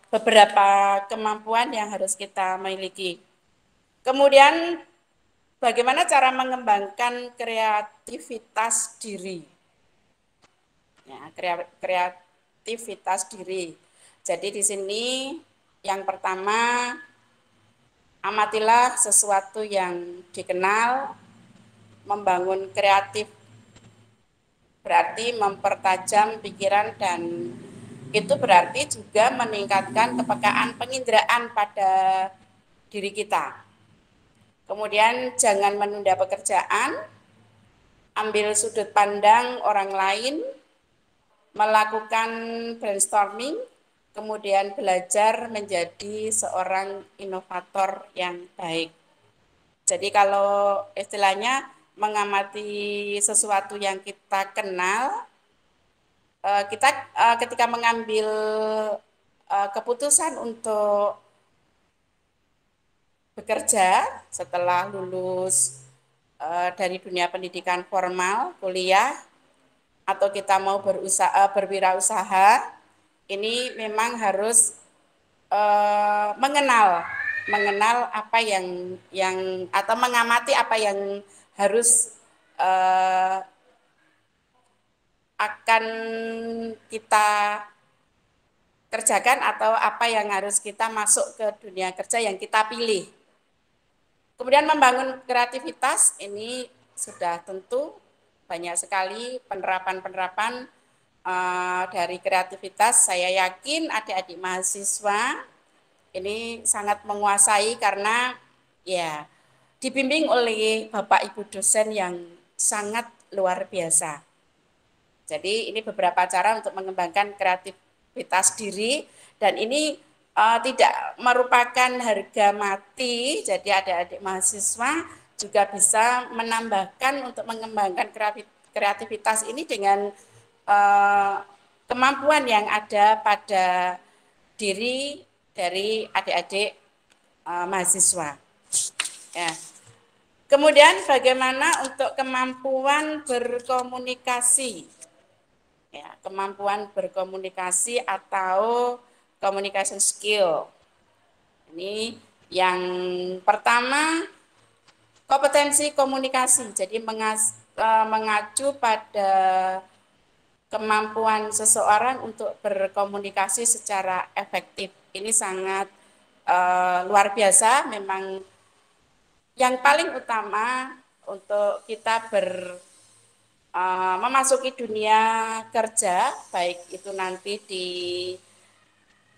beberapa kemampuan yang harus kita miliki. Kemudian bagaimana cara mengembangkan kreativitas diri? Ya, kreativitas diri. Jadi di sini yang pertama, amatilah sesuatu yang dikenal. Membangun kreatif berarti mempertajam pikiran, dan itu berarti juga meningkatkan kepekaan penginderaan pada diri kita. Kemudian jangan menunda pekerjaan, ambil sudut pandang orang lain, melakukan brainstorming, kemudian belajar menjadi seorang inovator yang baik. Jadi kalau istilahnya mengamati sesuatu yang kita kenal, kita ketika mengambil keputusan untuk bekerja setelah lulus dari dunia pendidikan formal, kuliah, atau kita mau berwirausaha, ini memang harus mengenal apa yang atau mengamati apa yang harus akan kita kerjakan, atau apa yang harus kita masuk ke dunia kerja yang kita pilih. Kemudian membangun kreativitas ini sudah tentu banyak sekali penerapan-penerapan dari kreativitas. Saya yakin adik-adik mahasiswa ini sangat menguasai karena ya dibimbing oleh Bapak Ibu dosen yang sangat luar biasa. Jadi ini beberapa cara untuk mengembangkan kreativitas diri, dan ini tidak merupakan harga mati. Jadi adik-adik mahasiswa juga bisa menambahkan untuk mengembangkan kreativitas ini dengan kemampuan yang ada pada diri dari adik-adik mahasiswa. Ya. Kemudian bagaimana untuk kemampuan berkomunikasi? Ya, kemampuan berkomunikasi atau communication skill. Ini Yang pertama, kompetensi komunikasi. Jadi mengacu pada kemampuan seseorang untuk berkomunikasi secara efektif. Ini sangat luar biasa, memang yang paling utama untuk kita memasuki dunia kerja, baik itu nanti di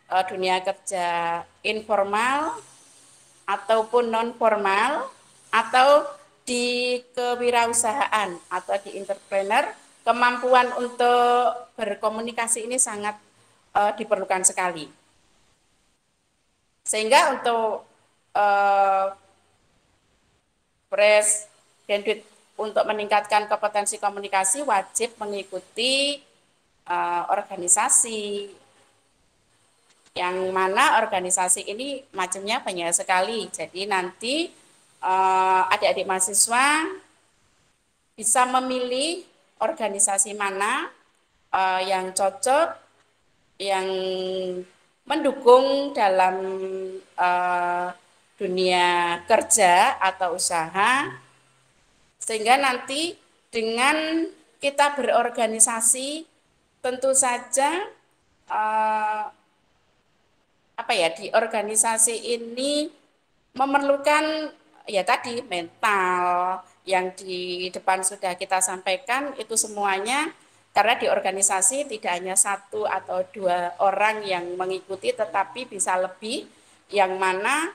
dunia kerja informal ataupun non formal atau di kewirausahaan atau di entrepreneur, kemampuan untuk berkomunikasi ini sangat diperlukan sekali. Sehingga untuk fresh graduate untuk meningkatkan kompetensi komunikasi wajib mengikuti organisasi, yang mana organisasi ini macamnya banyak sekali. Jadi nanti adik-adik mahasiswa bisa memilih organisasi mana yang cocok, yang mendukung dalam dunia kerja atau usaha, sehingga nanti dengan kita berorganisasi tentu saja di organisasi ini memerlukan ya tadi mental yang di depan sudah kita sampaikan itu semuanya, karena di organisasi tidak hanya 1 atau 2 orang yang mengikuti, tetapi bisa lebih, yang mana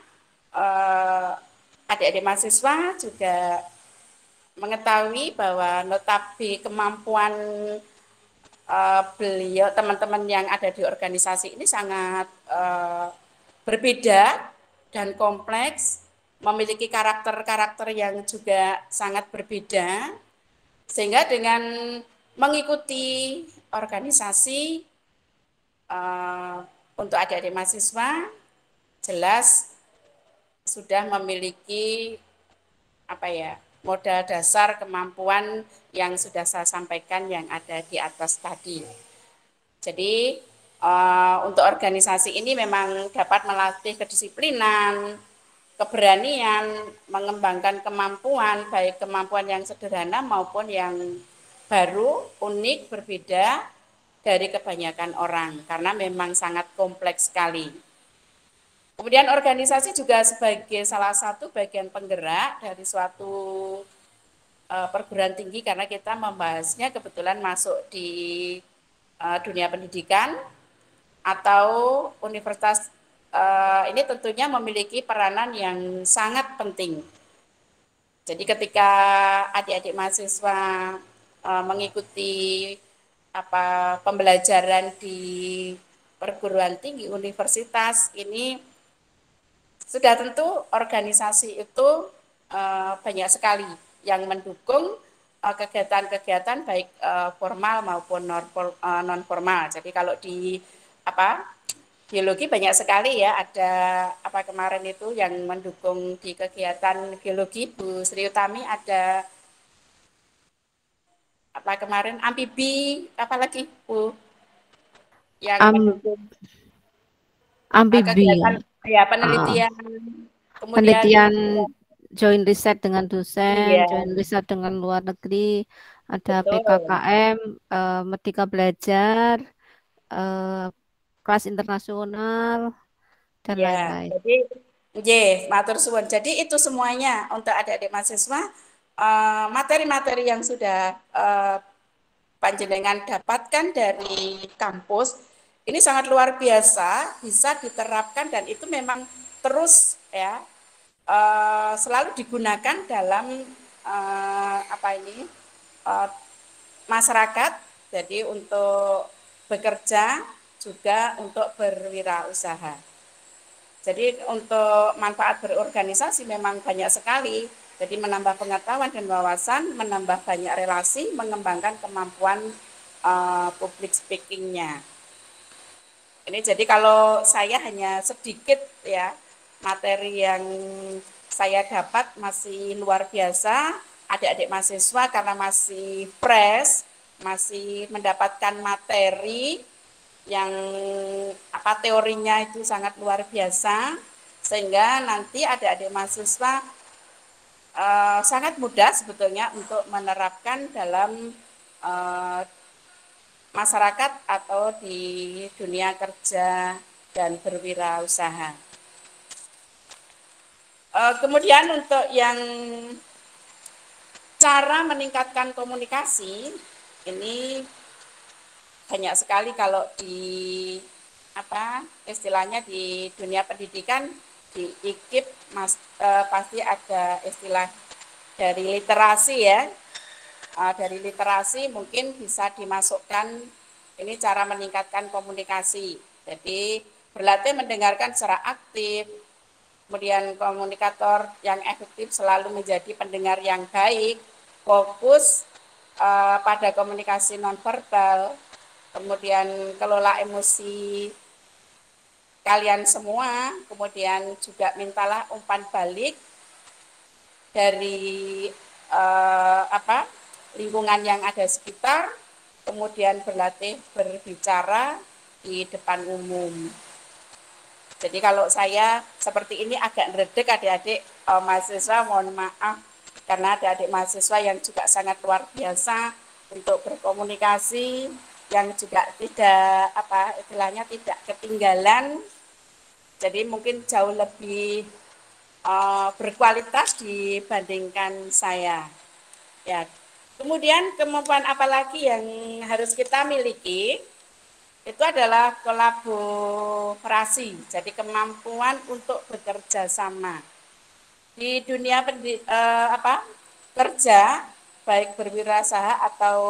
adik-adik mahasiswa juga mengetahui bahwa notabene kemampuan beliau, teman-teman yang ada di organisasi ini sangat berbeda dan kompleks, memiliki karakter-karakter yang juga sangat berbeda, sehingga dengan mengikuti organisasi untuk adik-adik mahasiswa jelas sudah memiliki modal dasar kemampuan yang sudah saya sampaikan yang ada di atas tadi. Jadi untuk organisasi ini memang dapat melatih kedisiplinan, keberanian, mengembangkan kemampuan, baik kemampuan yang sederhana maupun yang baru, unik, berbeda dari kebanyakan orang, karena memang sangat kompleks sekali. Kemudian organisasi juga sebagai salah satu bagian penggerak dari suatu perguruan tinggi, karena kita membahasnya kebetulan masuk di dunia pendidikan atau universitas. Ini tentunya memiliki peranan yang sangat penting. Jadi ketika adik-adik mahasiswa mengikuti pembelajaran di perguruan tinggi universitas ini, sudah tentu organisasi itu banyak sekali yang mendukung kegiatan-kegiatan baik formal maupun non formal. Jadi kalau di geologi banyak sekali ya, ada kemarin itu yang mendukung di kegiatan geologi Bu Sri Utami, ada kemarin amfibi, apalagi Bu yang mendukung kegiatan penelitian, kemudian penelitian joint riset dengan dosen, iya, joint riset dengan luar negeri, ada betul. PKKM, Merdeka Belajar, kelas internasional, dan lain-lain. Jadi, matur suwun. Jadi itu semuanya untuk adik-adik mahasiswa, materi-materi yang sudah panjenengan dapatkan dari kampus ini sangat luar biasa, bisa diterapkan, dan itu memang terus ya selalu digunakan dalam masyarakat. Jadi untuk bekerja juga untuk berwirausaha. Jadi untuk manfaat berorganisasi memang banyak sekali. Jadi menambah pengetahuan dan wawasan, menambah banyak relasi, mengembangkan kemampuan public speaking-nya. Ini jadi kalau saya hanya sedikit ya materi yang saya dapat, masih luar biasa. Adik-adik mahasiswa karena masih fresh, masih mendapatkan materi yang teorinya itu sangat luar biasa, sehingga nanti adik-adik mahasiswa sangat mudah sebetulnya untuk menerapkan dalam masyarakat atau di dunia kerja dan berwirausaha. Kemudian untuk yang cara meningkatkan komunikasi, ini banyak sekali kalau di istilahnya di dunia pendidikan, di IKIP pasti ada istilah dari literasi ya. Dari literasi mungkin bisa dimasukkan ini cara meningkatkan komunikasi. Jadi berlatih mendengarkan secara aktif, kemudian komunikator yang efektif selalu menjadi pendengar yang baik, fokus pada komunikasi nonverbal, kemudian kelola emosi kalian semua, kemudian juga mintalah umpan balik dari lingkungan yang ada sekitar, kemudian berlatih berbicara di depan umum. Jadi kalau saya seperti ini agak ngeredek adik-adik mahasiswa, mohon maaf karena adik-adik mahasiswa yang juga sangat luar biasa untuk berkomunikasi, yang juga tidak istilahnya tidak ketinggalan, jadi mungkin jauh lebih berkualitas dibandingkan saya. Ya. Kemudian kemampuan apa lagi yang harus kita miliki? Itu adalah kolaborasi. Jadi kemampuan untuk bekerja sama. Di dunia kerja, baik berwirausaha atau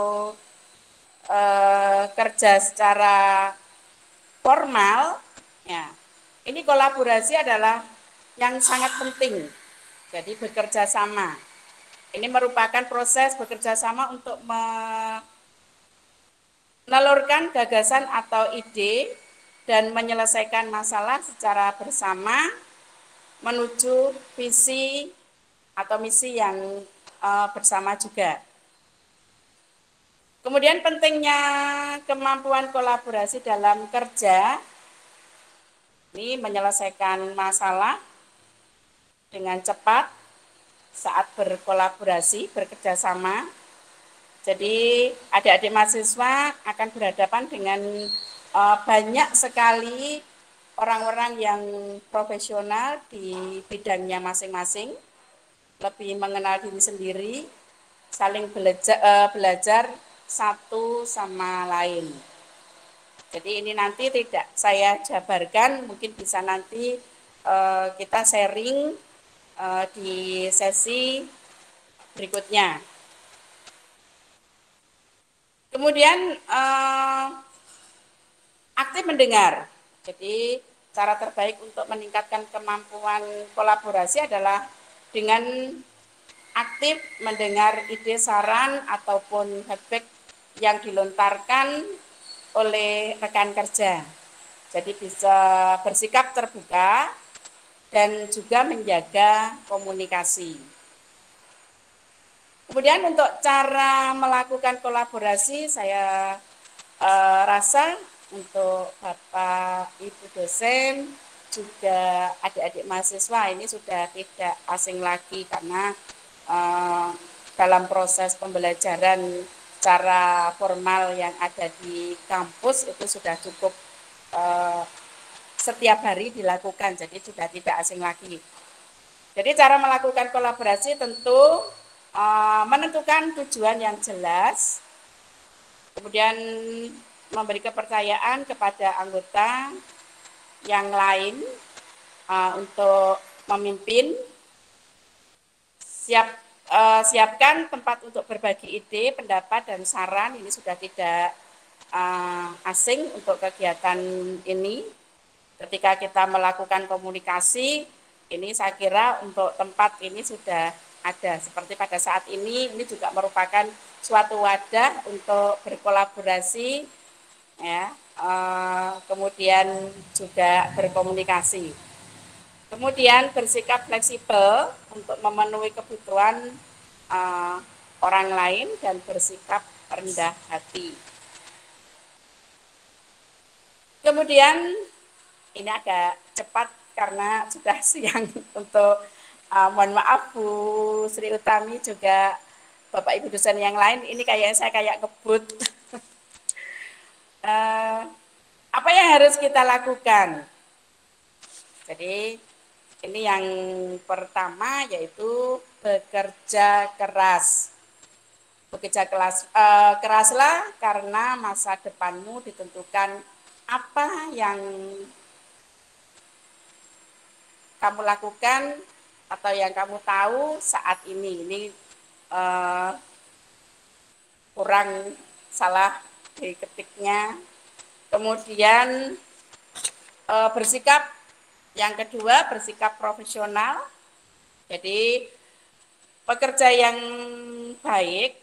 kerja secara formal, ya. Ini kolaborasi adalah yang sangat penting. Jadi bekerja sama. Ini merupakan proses bekerja sama untuk menelurkan gagasan atau ide dan menyelesaikan masalah secara bersama menuju visi atau misi yang bersama juga. Kemudian pentingnya kemampuan kolaborasi dalam kerja, ini menyelesaikan masalah dengan cepat saat berkolaborasi, bekerja sama. Jadi adik-adik mahasiswa akan berhadapan dengan banyak sekali orang-orang yang profesional di bidangnya masing-masing, lebih mengenal diri sendiri, saling belajar satu sama lain. Jadi ini nanti tidak saya jabarkan, mungkin bisa nanti kita sharing di sesi berikutnya. Kemudian aktif mendengar. Jadi cara terbaik untuk meningkatkan kemampuan kolaborasi adalah dengan aktif mendengar ide, saran ataupun feedback yang dilontarkan oleh rekan kerja. Jadi bisa bersikap terbuka dan juga menjaga komunikasi. Kemudian untuk cara melakukan kolaborasi, saya rasa untuk Bapak Ibu dosen, juga adik-adik mahasiswa ini sudah tidak asing lagi karena dalam proses pembelajaran secara formal yang ada di kampus itu sudah cukup setiap hari dilakukan, jadi sudah tidak asing lagi. Jadi cara melakukan kolaborasi tentu menentukan tujuan yang jelas, kemudian memberi kepercayaan kepada anggota yang lain untuk memimpin, siapkan tempat untuk berbagi ide, pendapat, dan saran. Ini sudah tidak asing untuk kegiatan ini. Ketika kita melakukan komunikasi, ini saya kira untuk tempat ini sudah ada. Seperti pada saat ini juga merupakan suatu wadah untuk berkolaborasi, ya, kemudian juga berkomunikasi. Kemudian bersikap fleksibel untuk memenuhi kebutuhan orang lain dan bersikap rendah hati. Kemudian ini agak cepat karena sudah siang untuk mohon maaf Bu Sri Utami juga Bapak Ibu dosen yang lain, ini saya kayak kebut. Apa yang harus kita lakukan? Jadi ini yang pertama yaitu bekerja keras. Bekerja keraslah karena masa depanmu ditentukan apa yang kamu lakukan atau yang kamu tahu saat ini. Ini kurang salah di ketiknya. Kemudian bersikap, yang kedua bersikap profesional. Jadi pekerja yang baik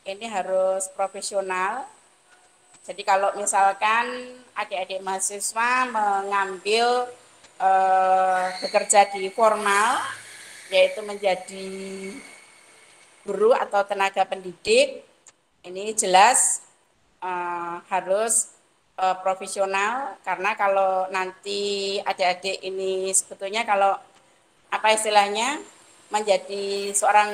ini harus profesional. Jadi kalau misalkan adik-adik mahasiswa mengambil bekerja di formal, yaitu menjadi guru atau tenaga pendidik, ini jelas harus profesional, karena kalau nanti adik-adik ini sebetulnya kalau apa istilahnya menjadi seorang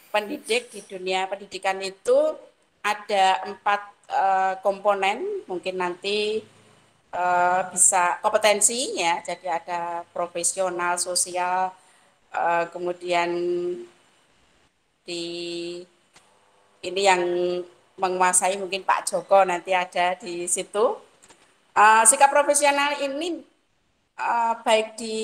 pendidik di dunia pendidikan itu ada 4 komponen, mungkin nanti bisa kompetensi ya, jadi ada profesional, sosial, kemudian di ini yang menguasai mungkin Pak Joko nanti ada di situ. Sikap profesional ini baik di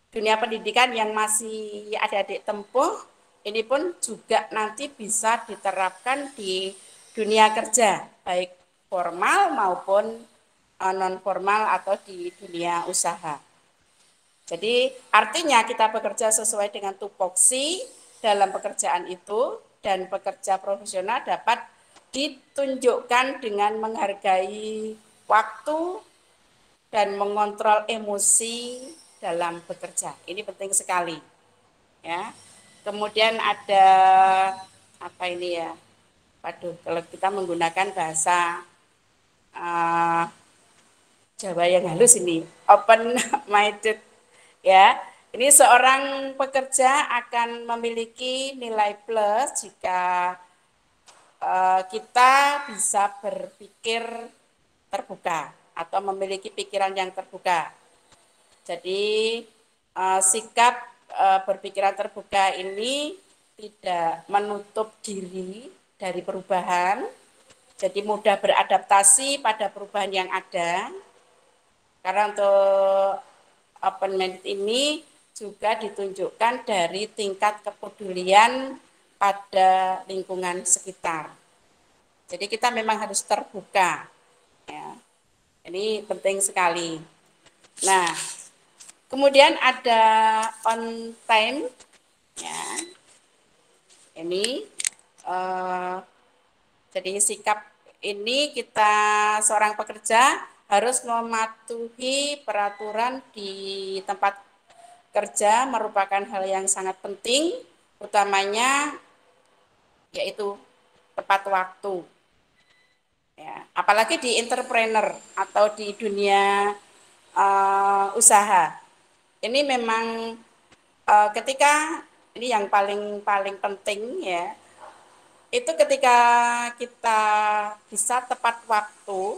dunia pendidikan yang masih adik-adik tempuh, ini pun juga nanti bisa diterapkan di dunia kerja, baik formal maupun non formal atau di dunia usaha. Jadi artinya kita bekerja sesuai dengan tupoksi dalam pekerjaan itu, dan pekerja profesional dapat ditunjukkan dengan menghargai waktu dan mengontrol emosi dalam bekerja. Ini penting sekali. Ya. Kemudian ada apa ini ya? Waduh, kalau kita menggunakan bahasa Jawa yang halus ini, open minded ya. Ini seorang pekerja akan memiliki nilai plus jika kita bisa berpikir terbuka atau memiliki pikiran yang terbuka. Jadi sikap berpikiran terbuka ini tidak menutup diri dari perubahan, jadi mudah beradaptasi pada perubahan yang ada. Karena untuk open minded ini juga ditunjukkan dari tingkat kepedulian pada lingkungan sekitar. Jadi kita memang harus terbuka. Ya. Ini penting sekali. Nah, kemudian ada on time. Ya. Ini jadi sikap ini kita seorang pekerja harus mematuhi peraturan di tempat kerja, merupakan hal yang sangat penting, utamanya yaitu tepat waktu. Ya, apalagi di entrepreneur atau di dunia usaha. Ini memang ketika ini yang paling penting ya, itu ketika kita bisa tepat waktu,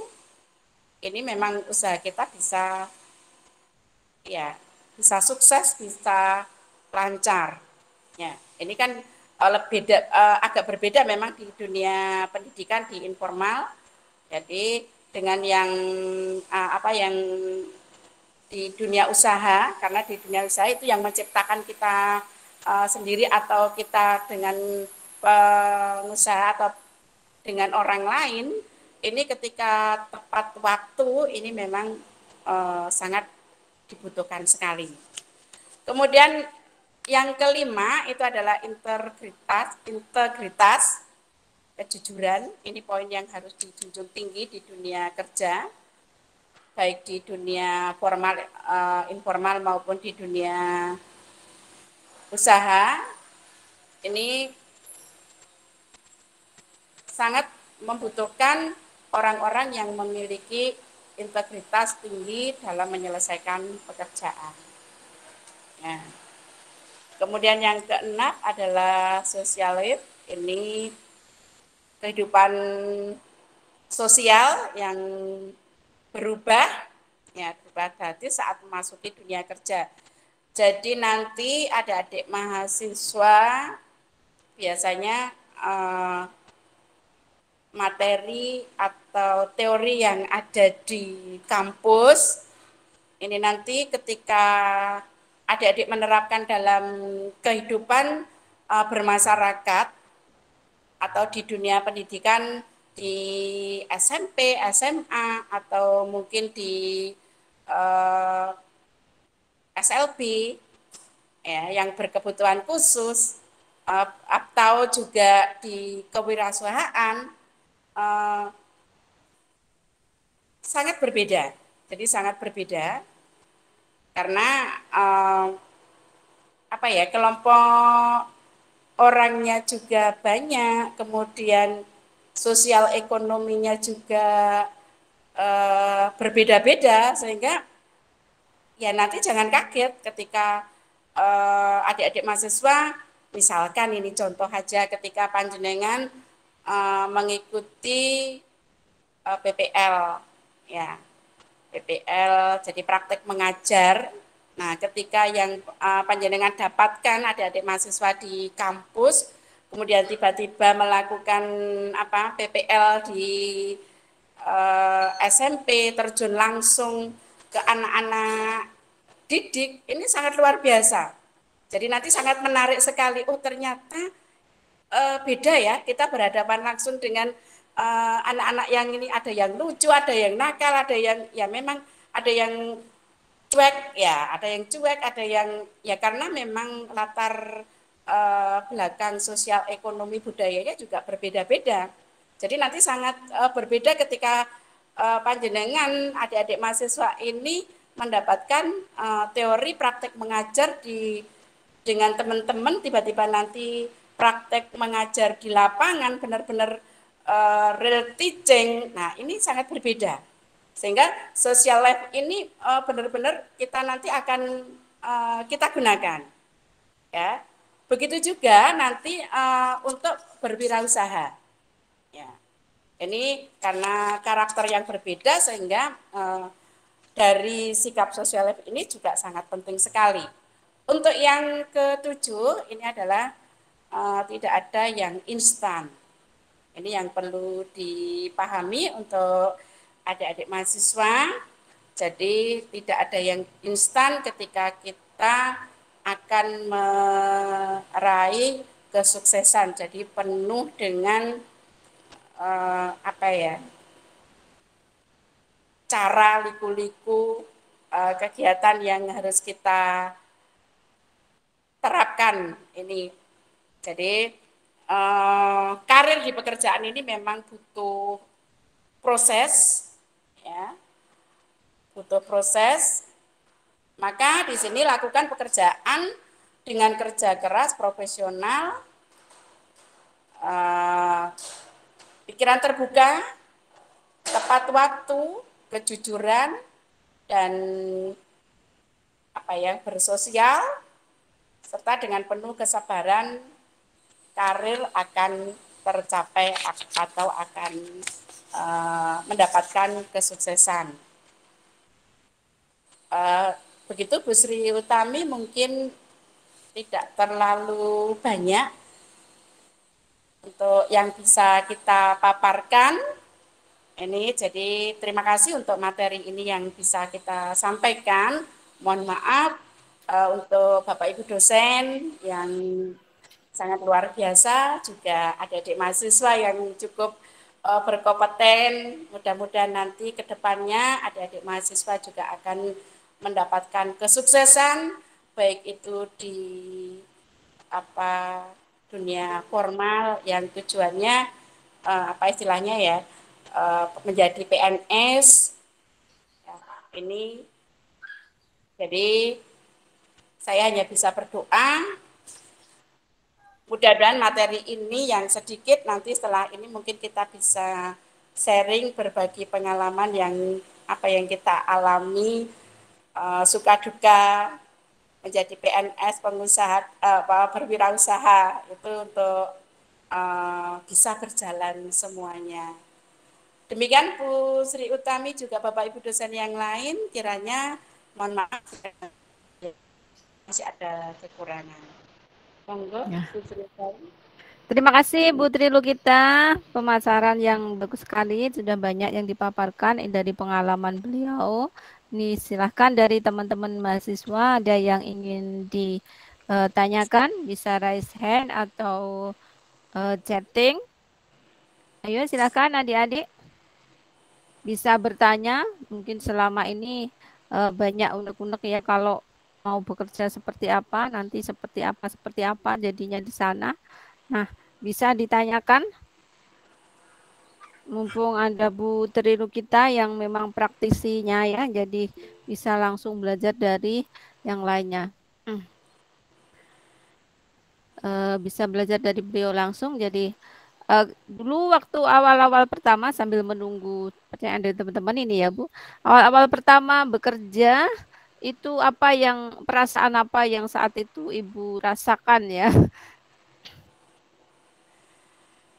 ini memang usaha kita bisa ya bisa sukses, bisa lancar. Ya, ini kan agak berbeda memang di dunia pendidikan, di informal. Jadi dengan yang yang di dunia usaha, karena di dunia usaha itu yang menciptakan kita sendiri atau kita dengan pengusaha atau dengan orang lain, ini ketika tepat waktu ini memang sangat dibutuhkan sekali. Kemudian yang kelima itu adalah integritas, kejujuran. Ini poin yang harus dijunjung tinggi di dunia kerja, baik di dunia formal, informal maupun di dunia usaha. Ini sangat membutuhkan orang-orang yang memiliki integritas tinggi dalam menyelesaikan pekerjaan. Nah, kemudian yang keenam adalah social life. Ini kehidupan sosial yang berubah, ya berubah drastis saat memasuki dunia kerja. Jadi nanti adik-adik mahasiswa biasanya materi atau teori yang ada di kampus ini nanti ketika adik-adik menerapkan dalam kehidupan bermasyarakat atau di dunia pendidikan di SMP, SMA atau mungkin di SLB ya, yang berkebutuhan khusus atau juga di kewirausahaan sangat berbeda. Jadi sangat berbeda karena kelompok orangnya juga banyak, kemudian sosial ekonominya juga berbeda-beda, sehingga ya nanti jangan kaget ketika adik-adik mahasiswa, misalkan ini contoh aja ketika panjenengan mengikuti PPL, ya PPL jadi praktek mengajar. Nah, ketika yang panjenengan dapatkan adik-adik mahasiswa di kampus, kemudian tiba-tiba melakukan PPL di SMP, terjun langsung ke anak-anak didik, ini sangat luar biasa. Jadi nanti sangat menarik sekali. Oh, ternyata beda ya, kita berhadapan langsung dengan anak-anak yang ini, ada yang lucu, ada yang nakal, ada yang ya memang ada yang cuek ya, ada yang cuek, ada yang ya karena memang latar belakang sosial ekonomi budayanya juga berbeda-beda. Jadi nanti sangat berbeda ketika panjenengan adik-adik mahasiswa ini mendapatkan teori praktek mengajar dengan teman-teman, tiba-tiba nanti praktek mengajar di lapangan benar-benar real teaching. Nah, ini sangat berbeda. Sehingga social life ini benar-benar kita nanti akan kita gunakan. Ya. Begitu juga nanti untuk berwirausaha. Ya. Ini karena karakter yang berbeda sehingga dari sikap social life ini juga sangat penting sekali. Untuk yang ketujuh ini adalah tidak ada yang instan. Ini yang perlu dipahami untuk adik-adik mahasiswa. Jadi tidak ada yang instan ketika kita akan meraih kesuksesan. Jadi penuh dengan cara liku-liku kegiatan yang harus kita terapkan ini. Jadi karir di pekerjaan ini memang butuh proses, ya, butuh proses. Maka di sini lakukan pekerjaan dengan kerja keras, profesional, pikiran terbuka, tepat waktu, kejujuran, dan bersosial, serta dengan penuh kesabaran. Karir akan tercapai atau akan mendapatkan kesuksesan. Begitu Bu Sri Utami, mungkin tidak terlalu banyak untuk yang bisa kita paparkan. Ini jadi terima kasih untuk materi ini yang bisa kita sampaikan. Mohon maaf untuk Bapak Ibu dosen yang sangat luar biasa, juga adik-adik mahasiswa yang cukup berkompeten. Mudah-mudahan nanti ke depannya adik-adik mahasiswa juga akan mendapatkan kesuksesan, baik itu di dunia formal yang tujuannya istilahnya ya menjadi PNS. Ya, ini jadi saya hanya bisa berdoa. Mudah-mudahan materi ini yang sedikit nanti setelah ini mungkin kita bisa sharing berbagi pengalaman yang apa yang kita alami, suka duka menjadi PNS, pengusaha, berwirausaha itu untuk bisa berjalan semuanya. Demikian Bu Sri Utami, juga Bapak Ibu dosen yang lain, kiranya mohon maaf masih ada kekurangan. Monggo Ya. Bu Sri Utami. Terima kasih Bu Tri Lukita, pemasaran yang bagus sekali, sudah banyak yang dipaparkan dari pengalaman beliau. Ini silahkan dari teman-teman mahasiswa, ada yang ingin ditanyakan, bisa raise hand atau chatting. Ayo silahkan adik-adik, bisa bertanya, mungkin selama ini banyak unek-unek ya kalau mau bekerja seperti apa, nanti seperti apa jadinya di sana. Nah, bisa ditanyakan, mumpung ada Bu Tri Lukita yang memang praktisinya ya, jadi bisa langsung belajar dari yang lainnya. Bisa belajar dari beliau langsung, jadi dulu waktu awal-awal pertama sambil menunggu pertanyaan dari teman-teman ini ya Bu, awal-awal pertama bekerja itu perasaan apa yang saat itu Ibu rasakan ya?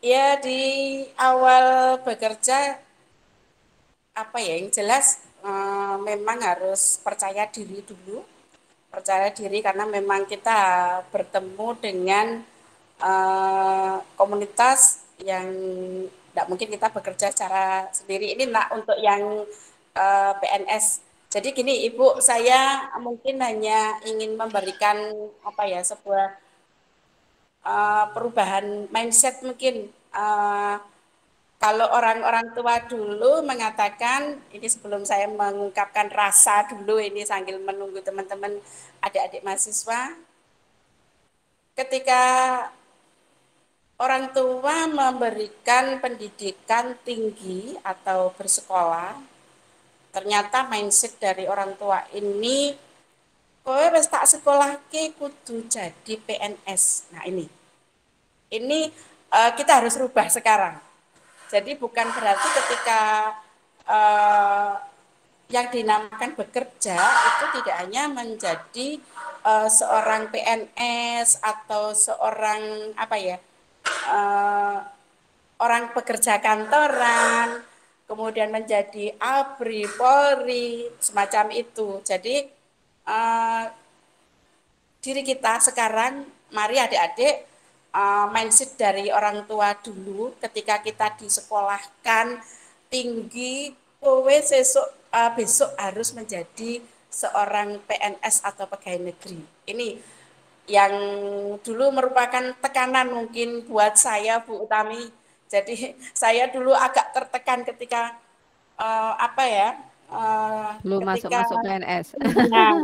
Ya, di awal bekerja apa ya yang jelas memang harus percaya diri dulu, percaya diri karena memang kita bertemu dengan komunitas yang tidak mungkin kita bekerja secara sendiri. Ini untuk yang PNS. Jadi gini Ibu, saya mungkin hanya ingin memberikan apa ya sebuah perubahan mindset mungkin. Kalau orang-orang tua dulu mengatakan, ini sebelum saya mengungkapkan rasa dulu ini sambil menunggu teman-teman adik-adik mahasiswa, ketika orang tua memberikan pendidikan tinggi atau bersekolah, ternyata mindset dari orang tua ini, kowe wis tak sekolahke kudu jadi PNS. Nah ini kita harus rubah sekarang. Jadi bukan berarti ketika yang dinamakan bekerja itu tidak hanya menjadi seorang PNS atau seorang apa ya orang pekerja kantoran, kemudian menjadi ABRI, Polri, semacam itu. Jadi diri kita sekarang, mari adik-adik mindset dari orang tua dulu ketika kita disekolahkan tinggi, kowe besok harus menjadi seorang PNS atau pegawai negeri. Ini yang dulu merupakan tekanan mungkin buat saya Bu Utami. Jadi saya dulu agak tertekan ketika apa ya Belum ketika masuk-masuk PNS. nah,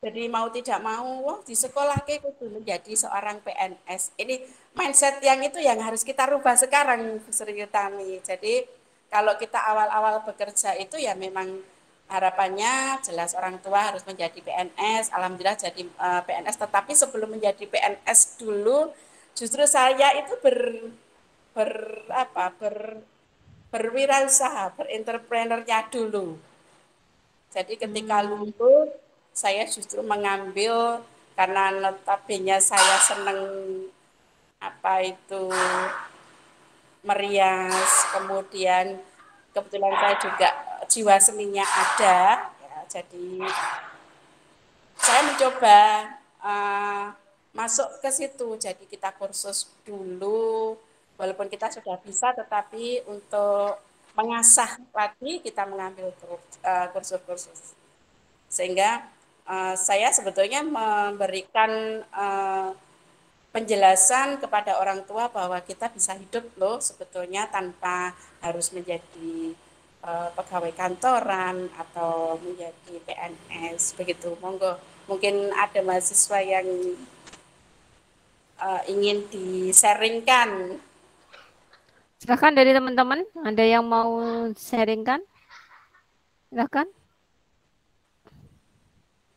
jadi mau tidak mau di sekolah kudu menjadi seorang PNS. Ini mindset yang itu yang harus kita rubah sekarang Bu Sri Utami. Jadi kalau kita awal-awal bekerja itu ya memang harapannya jelas orang tua harus menjadi PNS, alhamdulillah jadi PNS, tetapi sebelum menjadi PNS dulu justru saya itu berwirausaha, berentrepreneur-nya dulu. Jadi ketika lulus saya justru mengambil karena notabene saya senang apa itu merias, kemudian kebetulan saya juga jiwa seninya ada, ya, jadi saya mencoba masuk ke situ. Jadi kita kursus dulu, walaupun kita sudah bisa, tetapi untuk mengasah lagi kita mengambil kursus-kursus. Sehingga saya sebetulnya memberikan penjelasan kepada orang tua bahwa kita bisa hidup loh sebetulnya tanpa harus menjadi pegawai kantoran atau menjadi PNS begitu. Monggo, mungkin ada mahasiswa yang ingin di-sharingkan. Silakan dari teman-teman, ada yang mau sharingkan? Silakan.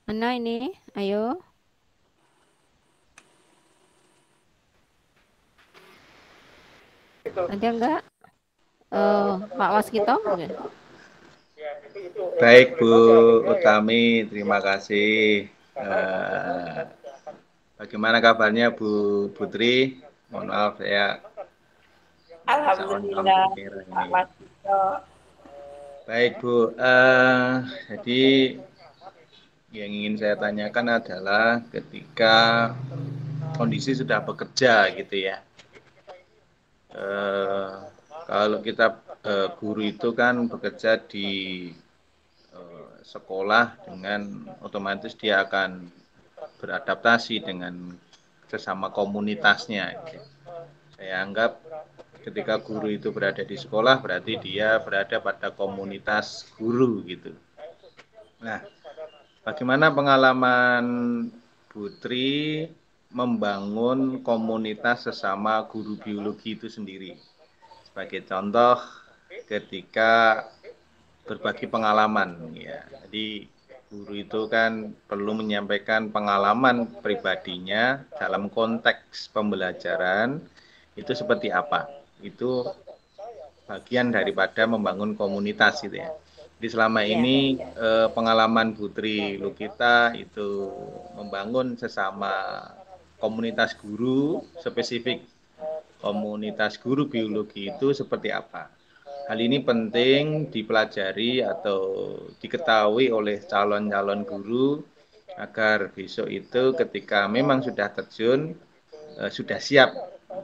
Mana ini? Ayo. Ada enggak? Pak Waskito? Baik Bu Utami, terima kasih. Bagaimana kabarnya Bu Putri? Mohon maaf saya Alhamdulillah, Pak ini. Waskito. Baik Bu, jadi yang ingin saya tanyakan adalah ketika kondisi sudah bekerja gitu ya. Kalau kita guru itu kan bekerja di sekolah dengan otomatis dia akan beradaptasi dengan sesama komunitasnya. Gitu. Saya anggap ketika guru itu berada di sekolah berarti dia berada pada komunitas guru gitu. Nah, bagaimana pengalaman Putri membangun komunitas sesama guru biologi itu sendiri? Sebagai contoh, ketika berbagi pengalaman, ya. Jadi guru itu kan perlu menyampaikan pengalaman pribadinya dalam konteks pembelajaran itu seperti apa. Itu bagian daripada membangun komunitas gitu ya. Jadi selama ini pengalaman Putri Lukita itu membangun sesama komunitas guru, spesifik komunitas guru biologi itu seperti apa. Hal ini penting dipelajari atau diketahui oleh calon-calon guru agar besok itu ketika memang sudah terjun, sudah siap.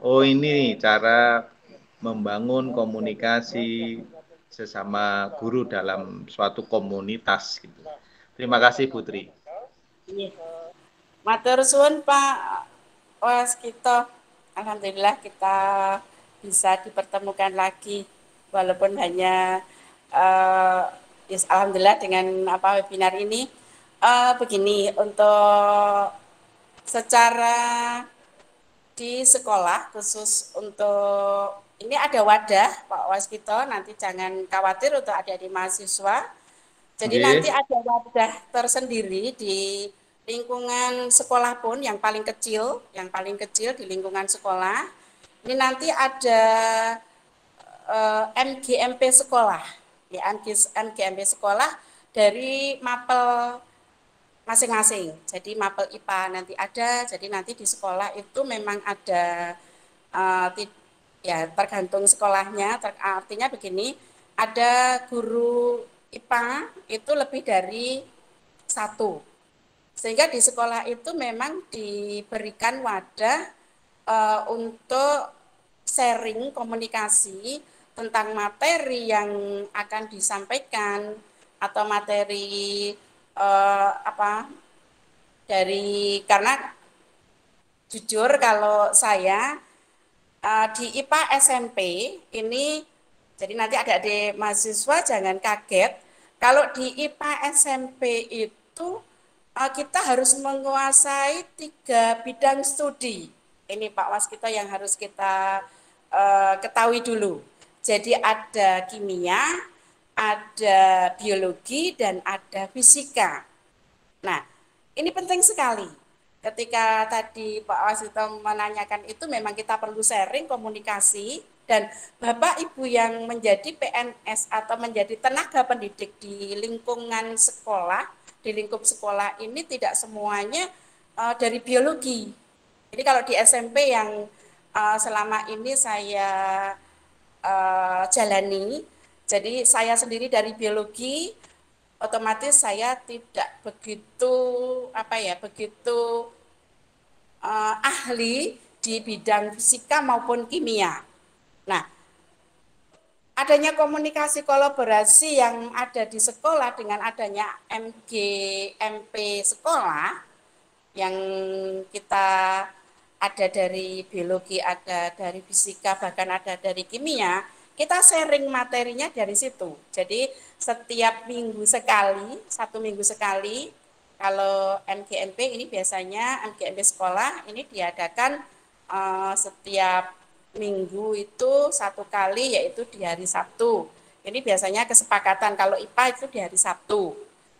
Oh, ini cara membangun komunikasi sesama guru dalam suatu komunitas gitu. Terima kasih Putri. Iya. Matur suwun Pak Waskito. Alhamdulillah kita bisa dipertemukan lagi walaupun hanya alhamdulillah dengan webinar ini begini untuk secara di sekolah khusus untuk ini ada wadah Pak Waskito, nanti jangan khawatir untuk adik-adik mahasiswa. Jadi nanti ada wadah tersendiri di lingkungan sekolah pun yang paling kecil di lingkungan sekolah. Ini nanti ada MGMP sekolah, ya MGMP sekolah dari mapel masing-masing. Jadi mapel IPA nanti ada, jadi nanti di sekolah itu memang ada ya tergantung sekolahnya, artinya begini, ada guru IPA itu lebih dari 1. Sehingga di sekolah itu memang diberikan wadah untuk sharing komunikasi tentang materi yang akan disampaikan atau materi karena jujur kalau saya di IPA SMP ini, jadi nanti adik-adik mahasiswa jangan kaget kalau di IPA SMP itu kita harus menguasai 3 bidang studi. Ini Pak Waskito yang harus kita ketahui dulu. Jadi ada kimia, ada biologi, dan ada fisika. Nah, ini penting sekali. Ketika tadi Pak Waskito menanyakan itu memang kita perlu sharing, komunikasi, dan Bapak Ibu yang menjadi PNS atau menjadi tenaga pendidik di lingkungan sekolah, di lingkup sekolah ini tidak semuanya dari biologi. Jadi kalau di SMP yang selama ini saya jalani, jadi saya sendiri dari biologi, otomatis saya tidak begitu ahli di bidang fisika maupun kimia. Nah, adanya komunikasi kolaborasi yang ada di sekolah dengan adanya MGMP sekolah yang kita ada dari biologi, ada dari fisika, bahkan ada dari kimia, kita sharing materinya dari situ. Jadi setiap minggu sekali, 1 minggu sekali, kalau MGMP ini biasanya MGMP sekolah ini diadakan setiap minggu itu 1 kali, yaitu di hari Sabtu. Ini biasanya kesepakatan, kalau IPA itu di hari Sabtu.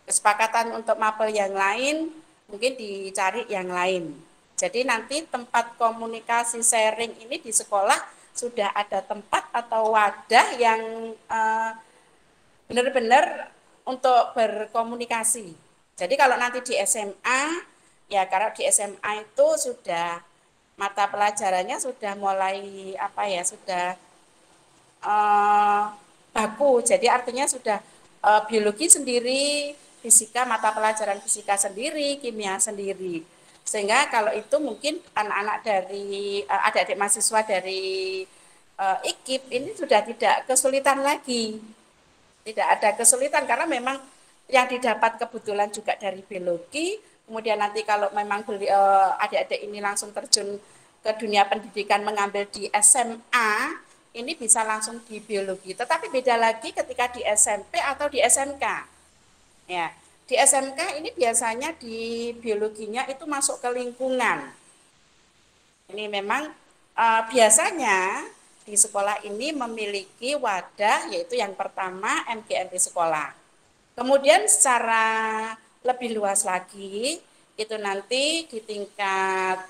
Kesepakatan untuk mapel yang lain mungkin dicari yang lain. Jadi nanti tempat komunikasi sharing ini di sekolah sudah ada tempat atau wadah yang benar-benar untuk berkomunikasi. Jadi kalau nanti di SMA, ya kalau di SMA itu sudah mata pelajarannya sudah mulai apa ya, sudah baku. Jadi artinya sudah biologi sendiri, fisika, mata pelajaran fisika sendiri, kimia sendiri. Sehingga kalau itu mungkin anak-anak dari adik-adik mahasiswa dari IKIP ini sudah tidak kesulitan lagi. Tidak ada kesulitan karena memang yang didapat kebetulan juga dari biologi, kemudian nanti kalau memang adik-adik ini langsung terjun ke dunia pendidikan mengambil di SMA, ini bisa langsung di biologi. Tetapi beda lagi ketika di SMP atau di SMK. Ya, di SMK ini biasanya di biologinya itu masuk ke lingkungan. Ini memang biasanya di sekolah ini memiliki wadah, yaitu yang pertama MGMP sekolah. Kemudian secara lebih luas lagi, itu nanti di tingkat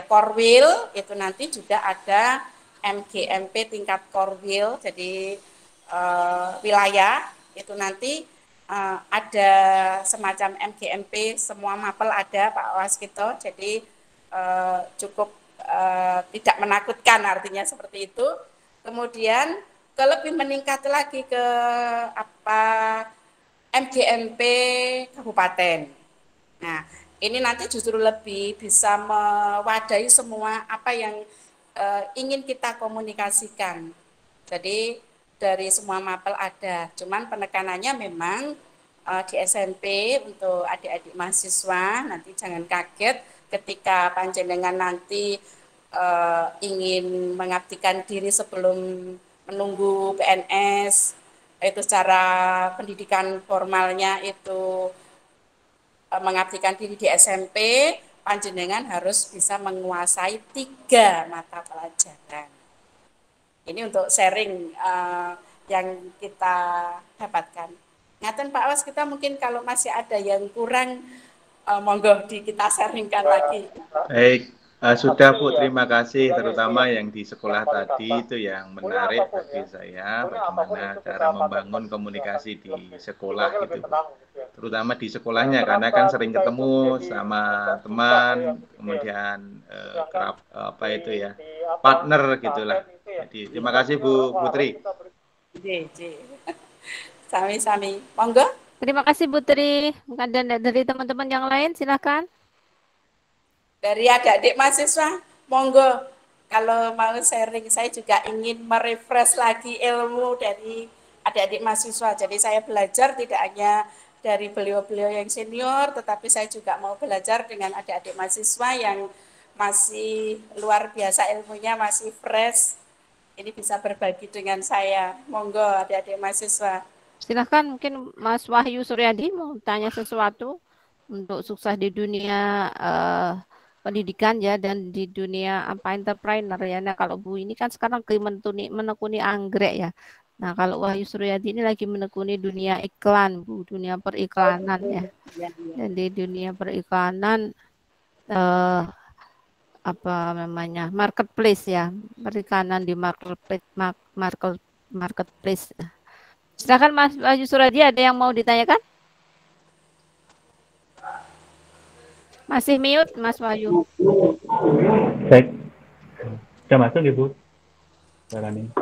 Korwil, itu nanti juga ada MGMP tingkat Korwil, jadi wilayah, itu nanti ada semacam MGMP, semua mapel ada Pak Waskito, jadi cukup tidak menakutkan, artinya seperti itu. Kemudian lebih meningkat lagi ke MGMP kabupaten. Nah, ini nanti justru lebih bisa mewadahi semua apa yang ingin kita komunikasikan. Jadi dari semua mapel ada, cuman penekanannya memang di SMP untuk adik-adik mahasiswa, nanti jangan kaget ketika panjenengan nanti ingin mengabdikan diri sebelum menunggu PNS, itu secara pendidikan formalnya itu mengabdikan diri di SMP, panjenengan harus bisa menguasai 3 mata pelajaran. Ini untuk sharing yang kita dapatkan. Ngaten Pak Was, kita mungkin kalau masih ada yang kurang, monggo kita sharingkan lagi. Baik, sudah Bu, terima kasih, terutama yang di sekolah tadi itu yang menarik bagi saya, bagaimana cara membangun komunikasi di sekolah gitu, terutama di sekolahnya, karena kan sering ketemu sama teman, kemudian partner gitulah. Jadi terima kasih Bu Putri. Sami-sami, monggo. Terima kasih Bu Tri. Dan dari teman-teman yang lain silakan. Dari adik-adik mahasiswa, monggo. Kalau mau sharing, saya juga ingin merefresh lagi ilmu dari adik-adik mahasiswa. Jadi saya belajar tidak hanya dari beliau-beliau yang senior, tetapi saya juga mau belajar dengan adik-adik mahasiswa yang masih luar biasa ilmunya, masih fresh. Ini bisa berbagi dengan saya. Monggo adik-adik mahasiswa. Silahkan, mungkin Mas Wahyu Suryadi mau tanya sesuatu untuk sukses di dunia pendidikan ya, dan di dunia entrepreneur ya. Nah, kalau Bu ini kan sekarang menekuni anggrek ya. Nah, kalau Wahyu Suryadi ini lagi menekuni dunia iklan, Bu, dunia periklanan ya. Dan di dunia periklanan marketplace ya, periklanan di marketplace. Silakan Mas Wahyu Suryadi, ada yang mau ditanyakan? Masih mute Mas Wahyu. Baik. Sudah masuk Ibu. Jalani.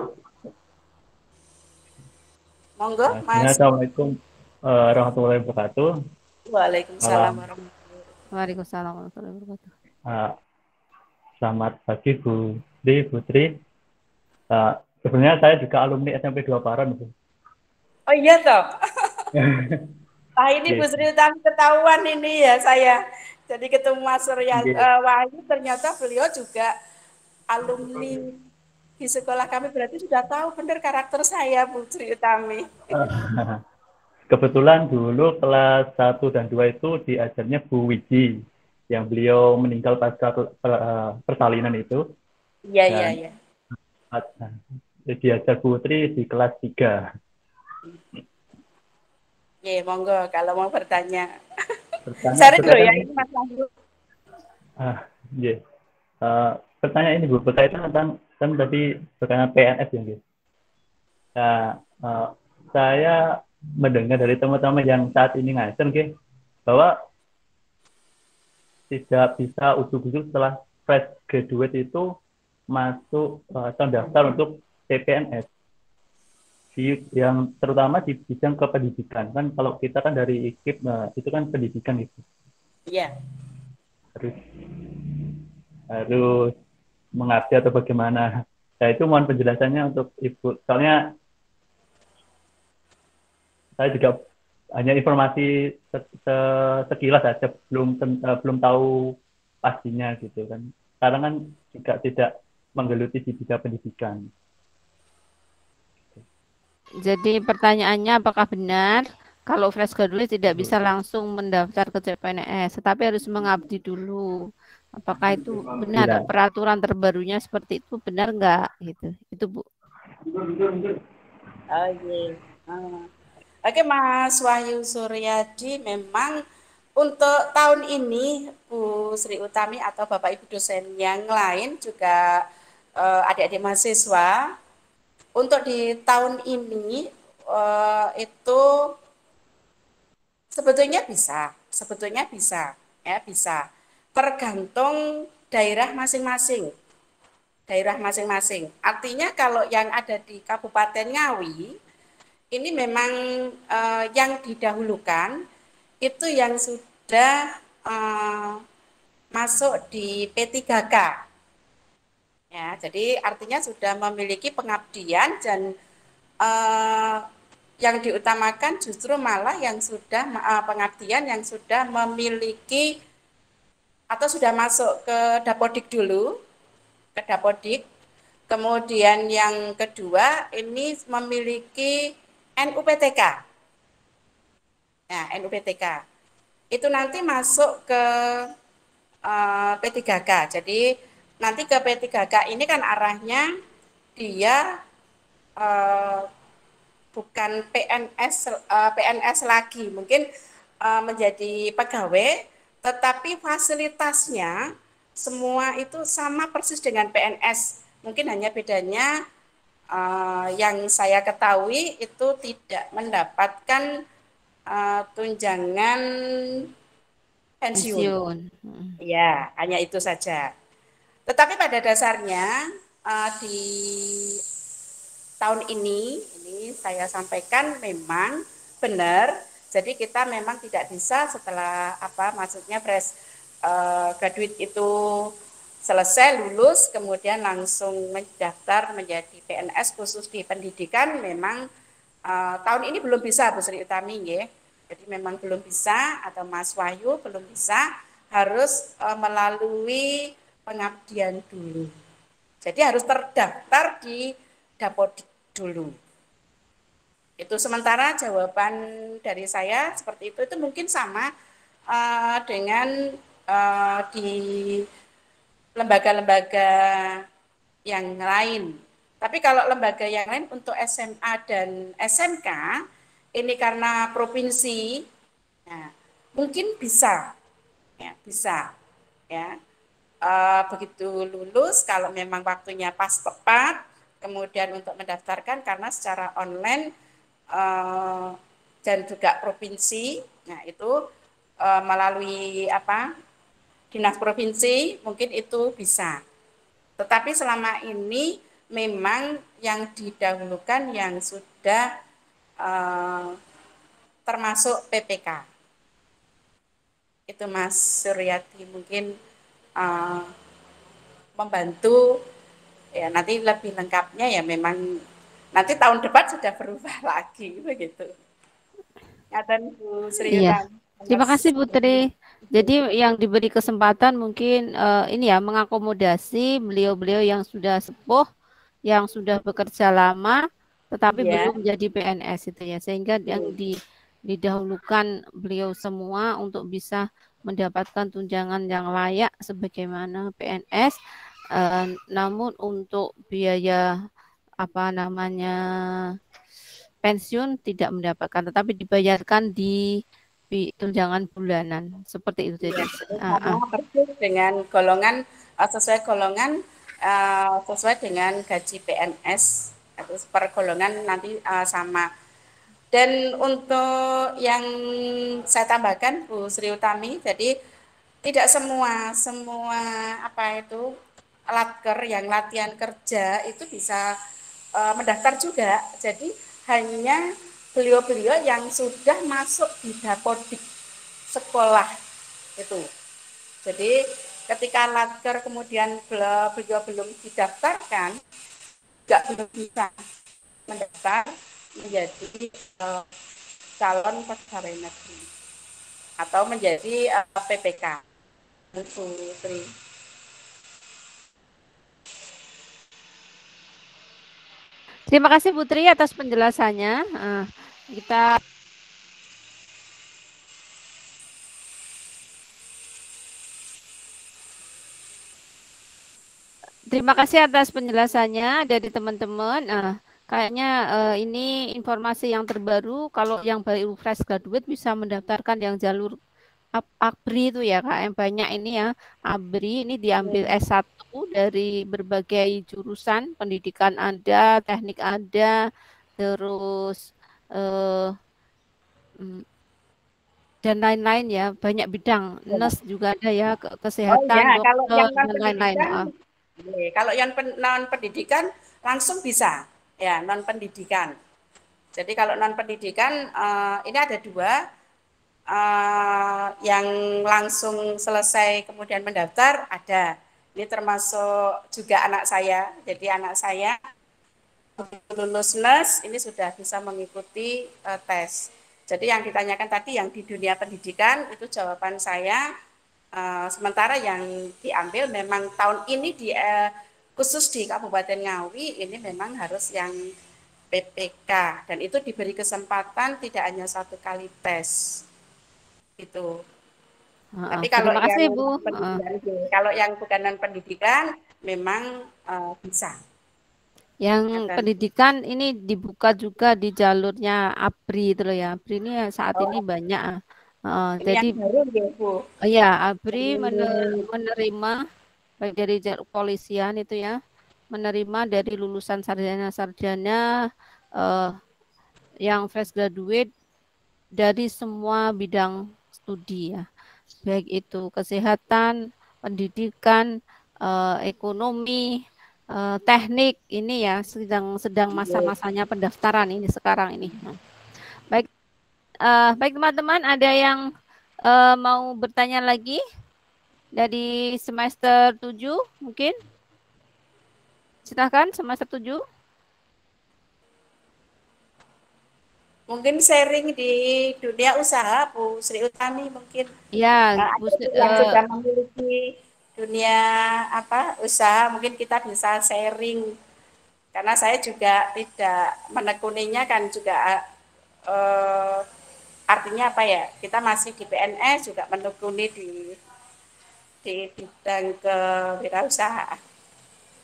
Monggo Mas. Assalamualaikum warahmatullahi wabarakatuh. Waalaikumsalam warahmatullahi wabarakatuh. Selamat pagi Bu Putri. Sebenarnya saya juga alumni SMP 2 Paron, Bu. Oh iya toh. Ini Bu Sri Utami ketahuan ini ya saya. Jadi ketemu Mas Wahyu, ternyata beliau juga alumni di sekolah kami, berarti sudah tahu benar karakter saya, Bu Sri Utami. Kebetulan dulu kelas 1 dan 2 itu diajarnya Bu Wiji, yang beliau meninggal pasca persalinan itu. Iya. Diajar Bu Putri di kelas 3. Ya, monggo kalau mau bertanya. Sorry dulu ya, ini Mas Wahyu. Pertanyaan ini Bu, berkaitan tentang kan tadi berkaitan PNS ya, gitu. saya mendengar dari teman-teman yang saat ini ngajar bahwa tidak bisa ujuk-ujuk setelah fresh graduate itu masuk atau daftar untuk CPNS yang terutama di bidang kependidikan. Kan kalau kita kan dari IKIP, itu kan pendidikan itu. Iya. Harus mengabdi atau bagaimana. Nah, itu mohon penjelasannya untuk Ibu. Soalnya saya juga hanya informasi sekilas saja, belum tahu pastinya gitu kan. Sekarang kan juga tidak menggeluti di bidang pendidikan. Jadi pertanyaannya apakah benar kalau fresh graduate tidak bisa langsung mendaftar ke CPNS, tetapi harus mengabdi dulu. Apakah itu benar? Tidak. Peraturan terbarunya seperti itu benar nggak? Gitu. Itu Bu. Oh iya. Oke Mas Wahyu Suryadi, memang untuk tahun ini Bu Sri Utami atau Bapak Ibu dosen yang lain juga adik-adik mahasiswa, untuk di tahun ini itu sebetulnya bisa, ya bisa. Tergantung daerah masing-masing. Artinya kalau yang ada di Kabupaten Ngawi, ini memang yang didahulukan itu yang sudah masuk di P3K. Ya, jadi artinya sudah memiliki pengabdian dan yang diutamakan justru malah yang sudah pengabdian yang sudah memiliki atau sudah masuk ke Dapodik dulu, ke Dapodik. Kemudian yang kedua ini memiliki NUPTK. Nah, NUPTK. Itu nanti masuk ke P3K. Jadi nanti ke P3K ini kan arahnya dia bukan PNS lagi, mungkin menjadi pegawai, tetapi fasilitasnya semua itu sama persis dengan PNS. Mungkin hanya bedanya yang saya ketahui itu tidak mendapatkan tunjangan pensiun. Ya, hanya itu saja. Tetapi pada dasarnya di tahun ini saya sampaikan memang benar. Jadi kita memang tidak bisa setelah maksudnya fresh graduate itu selesai lulus kemudian langsung mendaftar menjadi PNS khusus di pendidikan. Memang tahun ini belum bisa Bu Sri Utami ya. Jadi memang belum bisa, atau Mas Wahyu belum bisa, harus melalui pengabdian dulu. Jadi harus terdaftar di Dapodik dulu. Itu sementara jawaban dari saya seperti itu mungkin sama dengan di lembaga-lembaga yang lain. Tapi kalau lembaga yang lain untuk SMA dan SMK, ini karena provinsi, nah, mungkin bisa, ya, begitu lulus, kalau memang waktunya pas tepat, kemudian untuk mendaftarkan karena secara online dan juga provinsi, nah itu melalui dinas provinsi mungkin itu bisa. Tetapi selama ini memang yang didahulukan yang sudah termasuk PPK. Itu Mas Suryadi mungkin membantu ya, nanti lebih lengkapnya ya memang nanti tahun depan sudah berubah lagi begitu. Ngaten Bu Sri Utami. Terima kasih Putri. Jadi yang diberi kesempatan mungkin ini ya mengakomodasi beliau-beliau yang sudah sepuh, yang sudah bekerja lama, tetapi belum jadi PNS itu ya, sehingga yang didahulukan beliau semua untuk bisa mendapatkan tunjangan yang layak sebagaimana PNS, namun untuk biaya pensiun tidak mendapatkan, tetapi dibayarkan di tunjangan bulanan seperti itu. Jadi persis dengan golongan sesuai golongan sesuai dengan gaji PNS atau per golongan nanti sama Dan untuk yang saya tambahkan Bu Sri Utami, jadi tidak semua apa itu latker yang latihan kerja itu bisa mendaftar juga. Jadi hanya beliau-beliau yang sudah masuk di dapodik sekolah itu. Jadi ketika latker kemudian beliau belum didaftarkan, belum bisa mendaftar menjadi calon pegawai negeri atau menjadi PPK. Putri. Terima kasih Putri atas penjelasannya. Kita terima kasih atas penjelasannya dari teman-teman. Kayaknya ini informasi yang terbaru. Kalau yang baru fresh graduate bisa mendaftarkan yang jalur ABRI itu ya Kak, yang banyak ini ya. ABRI ini diambil S1 dari berbagai jurusan, pendidikan ada, teknik ada, terus dan lain-lain ya, banyak bidang. Nurse juga ada ya, kesehatan, dokter, dan lain-lain. Kalau yang non pendidikan langsung bisa ya, non pendidikan. Jadi kalau non pendidikan ini ada dua, yang langsung selesai kemudian mendaftar ada. Ini termasuk juga anak saya. Jadi anak saya lulus nurse ini sudah bisa mengikuti tes. Jadi yang ditanyakan tadi yang di dunia pendidikan itu jawaban saya. Sementara yang diambil memang tahun ini khusus di Kabupaten Ngawi ini memang harus yang PPK dan itu diberi kesempatan tidak hanya 1 kali tes itu. Tapi kalau kasih, yang Bu. Kalau yang bukan non pendidikan memang bisa. Yang pendidikan ini dibuka juga di jalurnya ABRI itu loh ya. ABRI ini saat ini banyak. Jadi yang baru ya, Bu. Ya, ABRI menerima baik dari kepolisian itu ya, menerima dari lulusan sarjana-sarjana yang fresh graduate dari semua bidang studi ya, baik itu kesehatan, pendidikan, ekonomi, teknik ini ya, sedang masa-masanya pendaftaran ini sekarang ini. Baik, baik teman-teman, ada yang mau bertanya lagi dari semester 7 mungkin? Silakan semester 7. Mungkin sharing di dunia usaha Bu Sri Utami mungkin. Ya, yang sudah memiliki dunia usaha mungkin kita bisa sharing. Karena saya juga tidak menekuninya kan juga artinya apa ya? Kita masih di PNS juga menekuni di bidang kewirausahaan.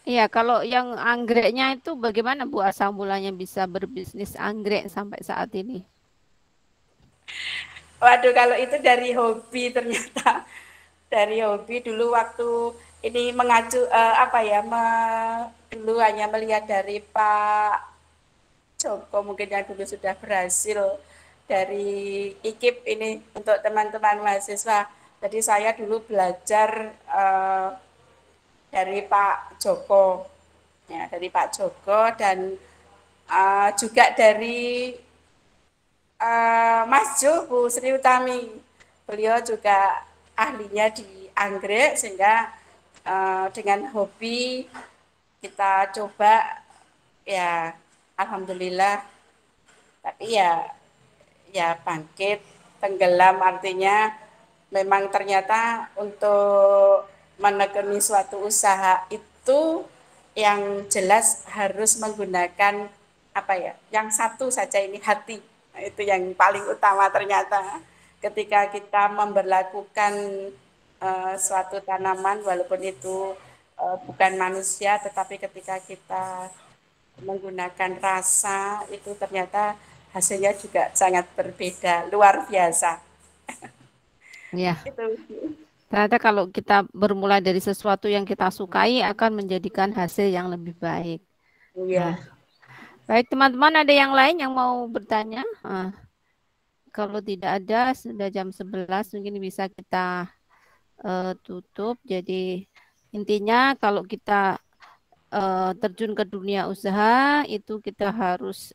Iya, kalau yang anggreknya itu bagaimana Bu asal mulanya bisa berbisnis anggrek sampai saat ini? Waduh, kalau itu dari hobi ternyata. Dari hobi dulu waktu ini mengacu dulu hanya melihat dari Pak Joko mungkin yang dulu sudah berhasil dari IKIP ini untuk teman-teman mahasiswa. Jadi saya dulu belajar dari Pak Joko, ya dari Pak Joko dan juga dari Mas Jo, Bu Sri Utami. Beliau juga ahlinya di anggrek sehingga dengan hobi kita coba ya alhamdulillah. Tapi ya bangkit, tenggelam artinya memang ternyata untuk menekuni suatu usaha itu yang jelas harus menggunakan yang satu saja ini hati. Nah, itu yang paling utama ternyata ketika kita memberlakukan suatu tanaman walaupun itu bukan manusia tetapi ketika kita menggunakan rasa itu ternyata hasilnya juga sangat berbeda, luar biasa. Ya. Ternyata kalau kita bermulai dari sesuatu yang kita sukai akan menjadikan hasil yang lebih baik. Iya. Baik, teman-teman, ada yang lain yang mau bertanya? Kalau tidak ada, sudah jam 11, mungkin bisa kita tutup. Jadi intinya kalau kita terjun ke dunia usaha, itu kita harus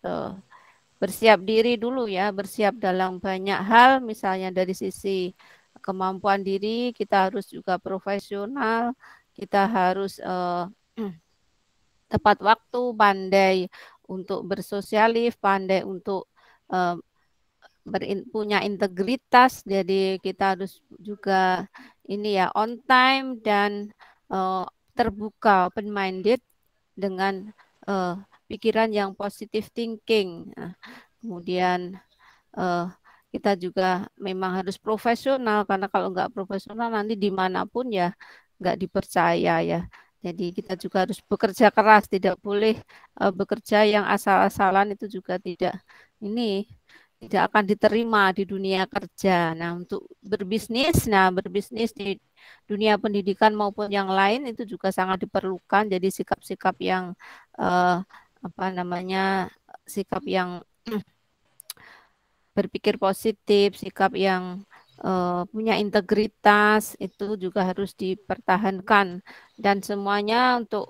bersiap diri dulu ya, bersiap dalam banyak hal, misalnya dari sisi kemampuan diri, kita harus juga profesional, kita harus tepat waktu, pandai untuk bersosialis, pandai untuk punya integritas. Jadi kita harus juga ini ya on time dan terbuka, open minded dengan pikiran yang positive thinking. Nah, kemudian kita juga memang harus profesional, karena kalau nggak profesional nanti dimanapun ya nggak dipercaya ya. Jadi kita juga harus bekerja keras, tidak boleh bekerja yang asal-asalan, itu juga tidak akan diterima di dunia kerja. Nah, untuk berbisnis di dunia pendidikan maupun yang lain itu juga sangat diperlukan. Jadi sikap-sikap yang sikap yang berpikir positif, sikap yang punya integritas itu juga harus dipertahankan, dan semuanya untuk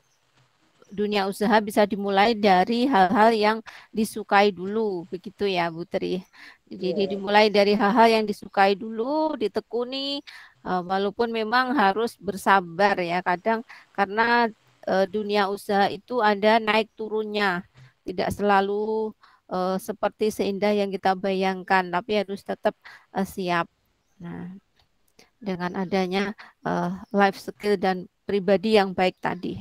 dunia usaha bisa dimulai dari hal-hal yang disukai dulu, begitu ya Bu Tri. Jadi dimulai dari hal-hal yang disukai dulu, ditekuni, walaupun memang harus bersabar ya kadang, karena dunia usaha itu ada naik turunnya, tidak selalu seperti seindah yang kita bayangkan, tapi harus tetap siap. Nah, dengan adanya life skill dan pribadi yang baik tadi.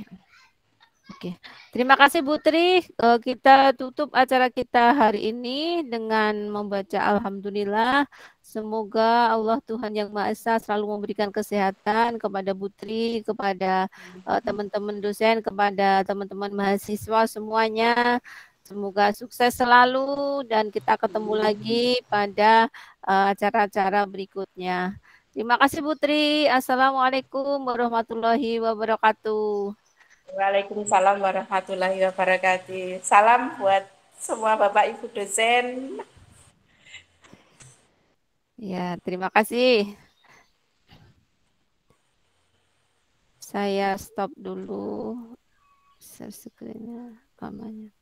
Oke, terima kasih Bu Tri. Kita tutup acara kita hari ini dengan membaca Alhamdulillah. Semoga Allah Tuhan Yang Maha Esa selalu memberikan kesehatan kepada Bu Tri, kepada teman-teman dosen, kepada teman-teman mahasiswa semuanya. Semoga sukses selalu dan kita ketemu lagi pada acara-acara berikutnya. Terima kasih Bu Tri. Assalamualaikum warahmatullahi wabarakatuh. Waalaikumsalam warahmatullahi wabarakatuh. Salam buat semua Bapak Ibu dosen. Ya, terima kasih. Saya stop dulu share screen-nya, rekamannya.